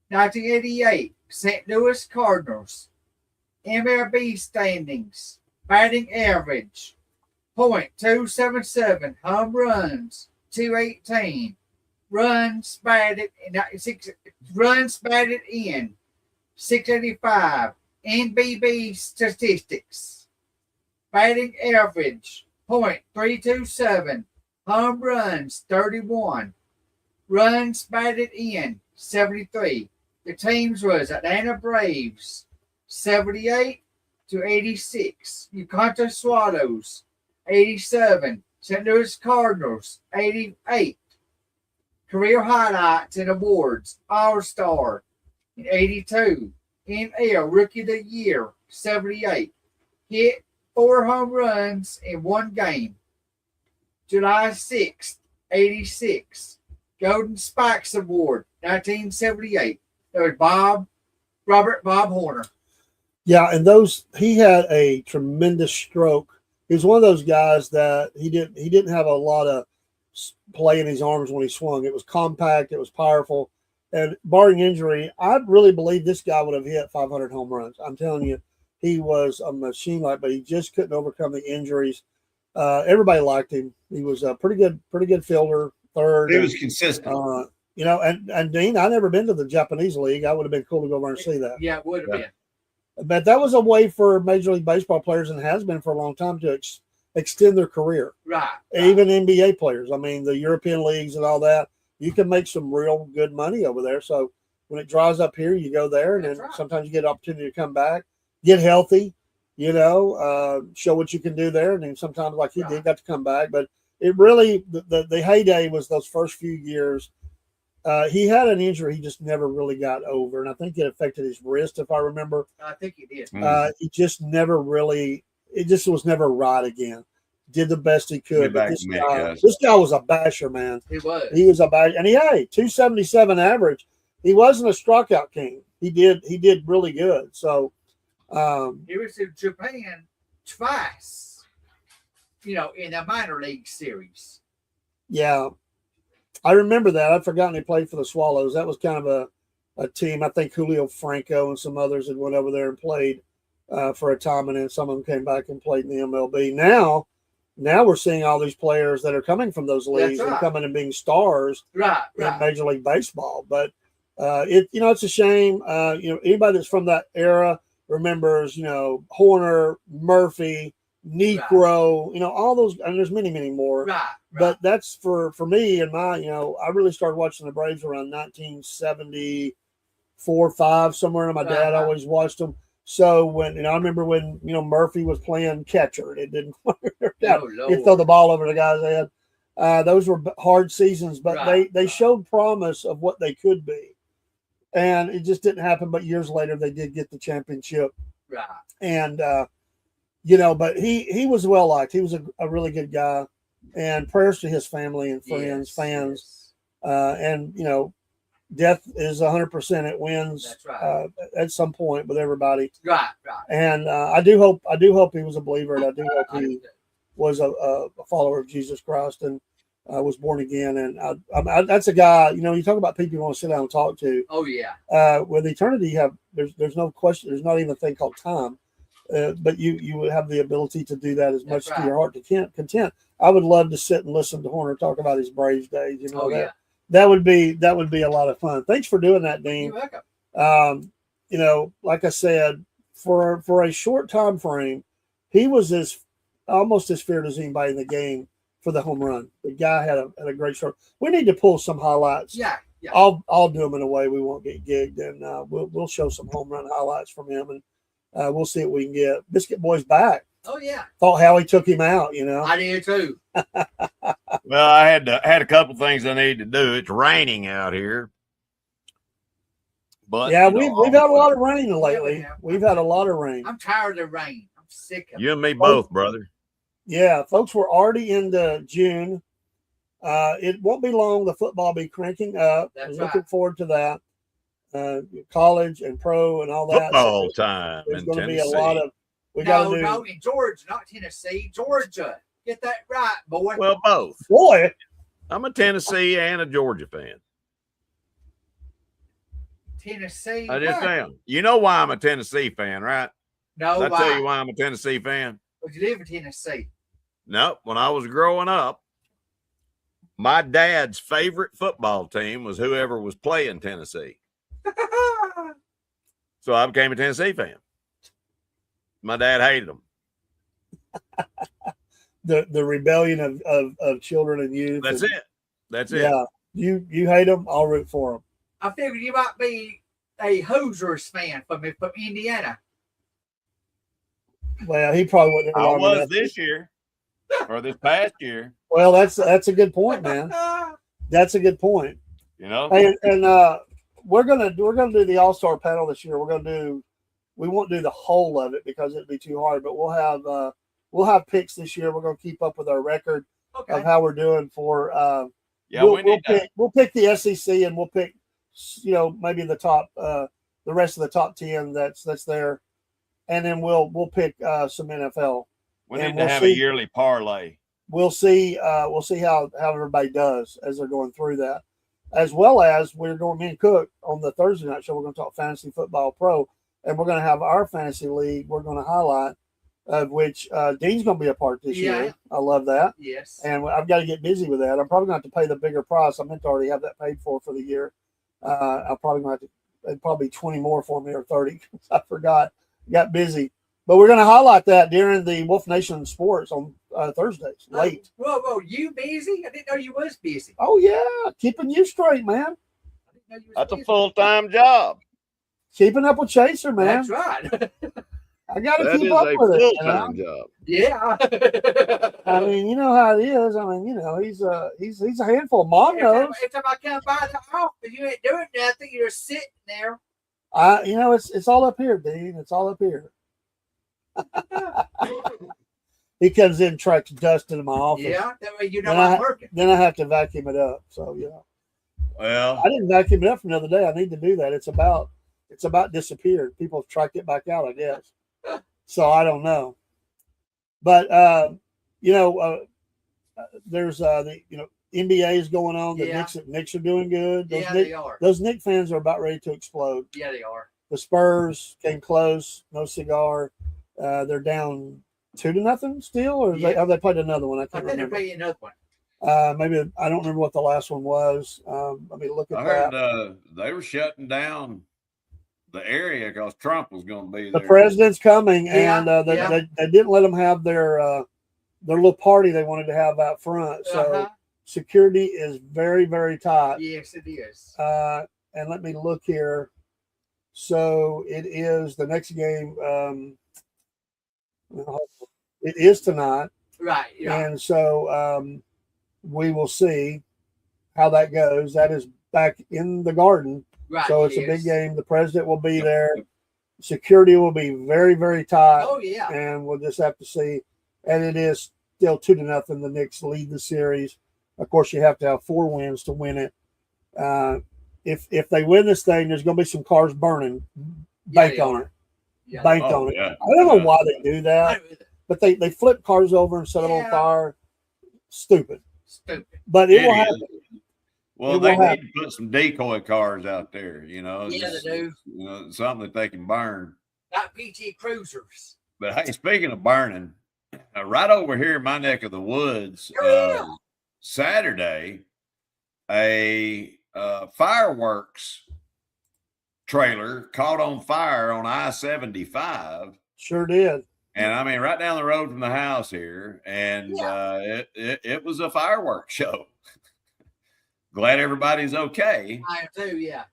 1988, St. Louis Cardinals. MLB standings, batting average, .277, home runs, 218, runs batted in, 685, NBB statistics, batting average, .327, home runs, 31, runs batted in, 73. The teams was Atlanta Braves, 78 to 86. Uconta Swallows, 87. St. Louis Cardinals, 88. Career highlights and awards, All-Star in 82. NL Rookie of the Year, 78. Hit 4 home runs in 1 game. July 6th, 86. Golden Spikes Award, 1978. That was Robert Bob Horner. Yeah, and he had a tremendous stroke. He was one of those guys that he didn't have a lot of play in his arms when he swung. It was compact, it was powerful, and barring injury, I really believe this guy would have hit 500 home runs. I'm telling you, he was a machine but he just couldn't overcome the injuries. Everybody liked him. He was a pretty good fielder, third. He was consistent. You know, and Dean, I've never been to the Japanese league. I would have been cool to go over and see that. Yeah, it would have been. But that was a way for Major League Baseball players, and has been for a long time, to extend their career. Right. Even NBA players. I mean, the European leagues and all that, you can make some real good money over there. So when it dries up here, you go there, and then sometimes you get an opportunity to come back, get healthy, you know, show what you can do there. And then sometimes, like he did, got to come back. But it really, the heyday was those first few years. He had an injury he just never really got over, and I think it affected his wrist, if I remember. I think it did. He just never really – it just was never right again. Did the best he could. But this guy was a basher, man. He was. He was a basher. And he had a 277 average. He wasn't a strikeout king. He did really good. So he was in Japan twice, you know, in the minor league series. Yeah. I remember that. I'd forgotten he played for the Swallows. That was kind of a team. I think Julio Franco and some others had went over there and played for a time, and then some of them came back and played in the MLB. Now we're seeing all these players that are coming from those leagues and coming and being stars in Major League Baseball. But it's a shame. Anybody that's from that era remembers, Horner, Murphy, Negro, all those, and there's many, many more. Right. But that's for me and my, I really started watching the Braves around 1974, 5, somewhere. And my dad always watched them. So when, I remember when, Murphy was playing catcher and it didn't work out. He'd throw the ball over the guy's head. Those were hard seasons, but they showed promise of what they could be. And it just didn't happen. But years later, they did get the championship. Right. And, but he was well liked. He was a really good guy. And prayers to his family and friends, fans. And, death is 100%. It wins. That's right. At some point with everybody. Right. And I do hope he was a believer. And I do hope he was a follower of Jesus Christ and was born again. And that's a guy, you talk about people you want to sit down and talk to. Oh, yeah. With eternity, there's no question. There's not even a thing called time. But you would have the ability to do that as much to your heart to content. I would love to sit and listen to Horner talk about his Braves days. That would be a lot of fun. Thanks for doing that, Dean. You're welcome. Like I said, for a short time frame, he was almost as feared as anybody in the game for the home run. The guy had a great short. We need to pull some highlights. Yeah. I'll do them in a way we won't get gigged, and we'll show some home run highlights from him, and we'll see what we can get. Biscuit Boy's back. Oh yeah. Thought Howie took him out. I did too. Well, I had a couple things I need to do. It's raining out here. But yeah, we've had a lot of rain lately. Yeah. We've had a lot of rain. I'm tired of rain. I'm sick of it. You and me both, brother. Yeah, folks, we're already into June. It won't be long. The football will be cranking up. That's Looking forward to that. College and pro and all that. Football time. There's in going to be a Tennessee. lot of. In Georgia, not Tennessee. Georgia. Get that right, boy. Well, both. Boy, I'm a Tennessee and a Georgia fan. Tennessee. I just am. You know why I'm a Tennessee fan, right? No, Did I tell you why I'm a Tennessee fan? Would you live in Tennessee? No. When I was growing up, my dad's favorite football team was whoever was playing Tennessee. So I became a Tennessee fan. My dad hated them. The rebellion of children and youth. That's it. Yeah, you hate them. I'll root for them. I figured you might be a Hoosiers fan from Indiana. Well, he probably wouldn't. I was this year or this past year. Well, that's a good point, man. That's a good point. And we're gonna do the All-Star panel this year. We won't do the whole of it because it'd be too hard, but we'll have picks this year. We're gonna keep up with our record of how we're doing for. We'll pick the SEC and we'll pick, maybe the top, the rest of the top 10 that's there, and then we'll pick some NFL. We need to have a yearly parlay. We'll see how everybody does as they're going through that, as well as me and Cook on the Thursday night show. We're going to talk fantasy football pro, and we're going to have our fantasy league. We're going to highlight, of which Dean's going to be a part this year. I love that. Yes. And I've got to get busy with that. I'm probably going to have to pay the bigger price. I meant to already have that paid for the year. I'm probably going to have to probably 20 more for me, or 30. I forgot. Got busy. But we're going to highlight that during the Wolf Nation Sports on Thursdays, late. Whoa, you busy? I didn't know you was busy. Oh, yeah. Keeping you straight, man. That's a full-time job. Keeping up with Chaser, man. That's right. I got to keep up with it. Full-time job. Yeah. I mean, you know how it is. I mean, he's a handful. Mom knows. Every time I come by the office, you ain't doing nothing. You're sitting there. It's all up here, Dean. It's all up here. He comes in and tracks dust into my office. Yeah, that way I'm working. Then I have to vacuum it up. So Well, I didn't vacuum it up for another day. I need to do that. It's about disappeared. People have tracked it back out, I guess. So I don't know. But there's the NBA is going on. The Knicks are doing good. They are. Those Knicks fans are about ready to explode. Yeah, they are. The Spurs came close. No cigar. They're down 2-0 still, or have they played another one? I can't remember. They're playing another one. Maybe I don't remember what the last one was. Let me look at I that. heard they were shutting down the area because Trump was going to be The there. president's coming, Yeah, and they didn't let them have their little party they wanted to have out front. So security is very, very tight. Yes, it is. And let me look here. So it is the next game. It is tonight. Right. Yeah. And so we will see how that goes. That is back in the Garden. Right. So it's a big game. The president will be there. Security will be very, very tight. Oh, yeah. And we'll just have to see. And it is still 2-0. The Knicks lead the series. Of course, you have to have 4 wins to win it. If they win this thing, there's going to be some cars burning. Bank on it. Yeah. Bank on it. Yeah. I don't know why they do that, but they flip cars over and set it on fire. Stupid. But it will happen. Well, they need to put some decoy cars out there, you know. Yeah, they do. You know, something that they can burn. Like PT Cruisers. But hey, speaking of burning, right over here in my neck of the woods, Saturday, a fireworks trailer caught on fire on I-75. Sure did. And I mean, right down the road from the house here, and it was a fireworks show. Glad everybody's okay. I am too, yeah.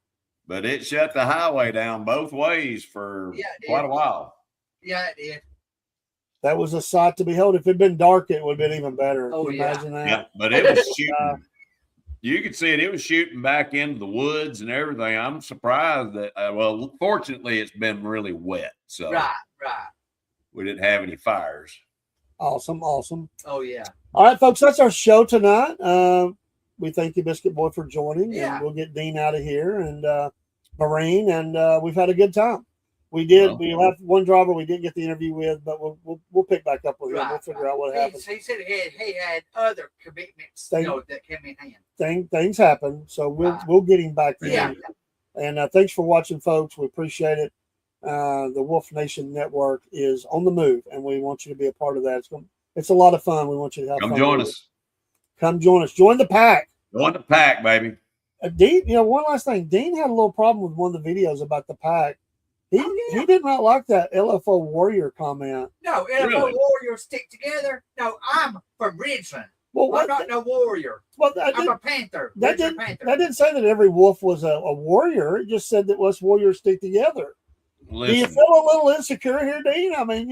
But it shut the highway down both ways for quite a while. Yeah, it did. That was a sight to behold. If it had been dark, it would have been even better. Oh, Can you imagine that? Yeah, but it was shooting. You could see it. It was shooting back into the woods and everything. I'm surprised that, well, fortunately, it's been really wet. So right. We didn't have any fires. Awesome. Oh, yeah. All right, folks, that's our show tonight. We thank you, Biscuit Boy, for joining. Yeah. And we'll get Dean out of here and Marine, and we've had a good time. We did. Well, we left one driver we didn't get the interview with, but we'll pick back up with him. We'll figure out what happened. He said he had other commitments that came in hand. Things happen, so we'll get him back in. Yeah. And thanks for watching, folks. We appreciate it. The Wolf Nation Network is on the move, and we want you to be a part of that. It's a lot of fun. We want you to have fun. Come join us. Come join us. Join the pack. Join the pack, baby. Dean, one last thing. Dean had a little problem with one of the videos about the pack. He did not like that LFO Warrior comment. No, LFO Warriors stick together. No, I'm from Ridgeland. Well, I'm not no warrior. Well, I'm a Panther. That didn't say that every wolf was a warrior. It just said that us warriors stick together. Listen, do you feel a little insecure here, Dean? I mean,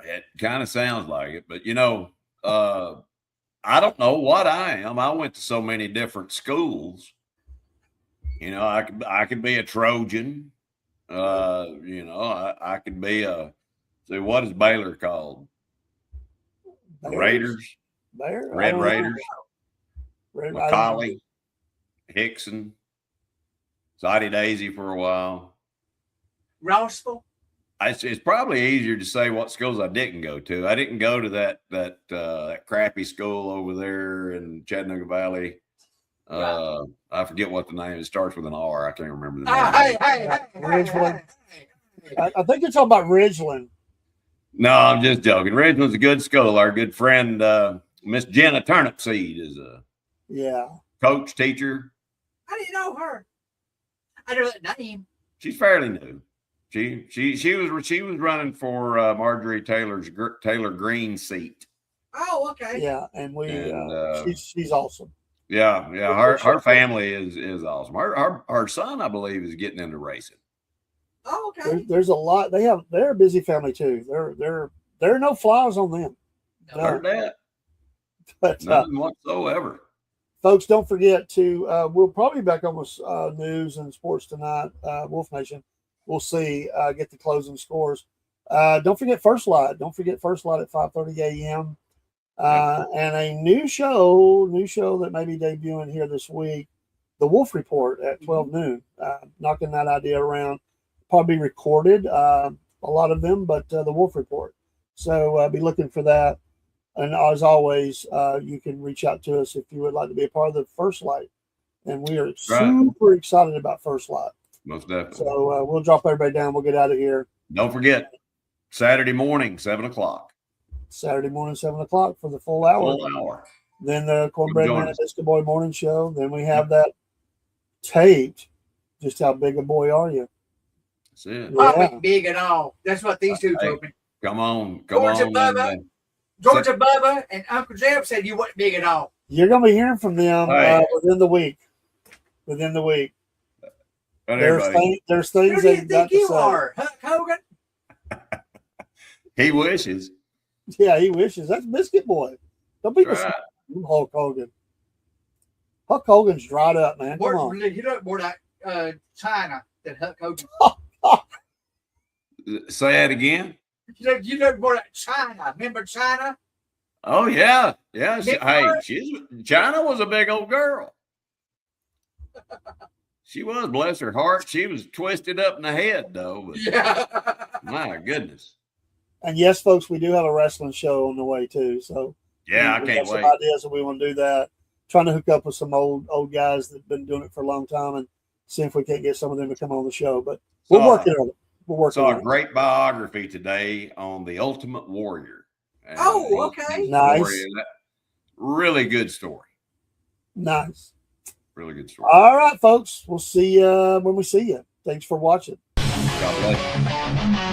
It kind of sounds like it, but I don't know what I am. I went to so many different schools. I could be a Trojan. I could be what is Baylor called? Raiders. Red Raiders. Macaulay. Hickson. Soddy Daisy for a while. Rossville. It's probably easier to say what schools I didn't go to. I didn't go to that crappy school over there in Chattanooga Valley. I forget what the name is. It starts with an R. I can't remember the name. Ridgeland. I think you're talking about Ridgeland. No, I'm just joking. Ridgeland's a good school. Our good friend Miss Jenna Turnipseed is a coach, teacher. I didn't know her. I know that name. She's fairly new. She was running for Marjorie Taylor Greene's seat. Oh, okay. Yeah, and she's awesome. Yeah. Her family is awesome. Her son, I believe, is getting into racing. Oh, okay. There's a lot. They're a busy family too. There are no flies on them. No. Heard that. But none whatsoever. Folks, don't forget to. We'll probably be back on with news and sports tonight. Wolf Nation. We'll see. Get the closing scores. Don't forget First Light. Don't forget First Light at 5:30 a.m. And a new show that may be debuting here this week, the Wolf Report at 12 noon. Knocking that idea around. Probably recorded, a lot of them, but the Wolf Report. So be looking for that. And as always, you can reach out to us if you would like to be a part of the First Light. And we are super excited about First Light. Most definitely. So we'll drop everybody down. We'll get out of here. Don't forget, Saturday morning, 7 o'clock. Saturday morning, 7 o'clock for the full hour. Then the Cornbread Man and Biscuit Boy morning show. Then we have that taped. Just how big a boy are you? That's it. Pop ain't big at all. That's what these two told me. Come on. Georgia Bubba and Uncle Jeb said you wasn't big at all. You're gonna be hearing from them within the week. Within the week. There's things Who do you they've got think you to say. are, Hulk Hogan? He wishes. Yeah, he wishes. That's Biscuit Boy. Don't be Right. Hulk Hogan. Hulk Hogan's dried up, man. Come on. You look more like China than Hulk Hogan. Say that again. You look more like China. Remember China? Oh yeah. China was a big old girl. She was, bless her heart. She was twisted up in the head though. But Yeah. my goodness. And yes, folks, we do have a wrestling show on the way too. So Yeah, I we can't got wait. some ideas that we want to do that. Trying to hook up with some old guys that've been doing it for a long time and see if we can't get some of them to come on the show. But we're working on it. We're working on it. Saw a great biography today on the Ultimate Warrior. And Oh, okay. Nice. Really good story. Nice. Really good story. All right, folks. We'll see you when we see you. Thanks for watching. God bless you.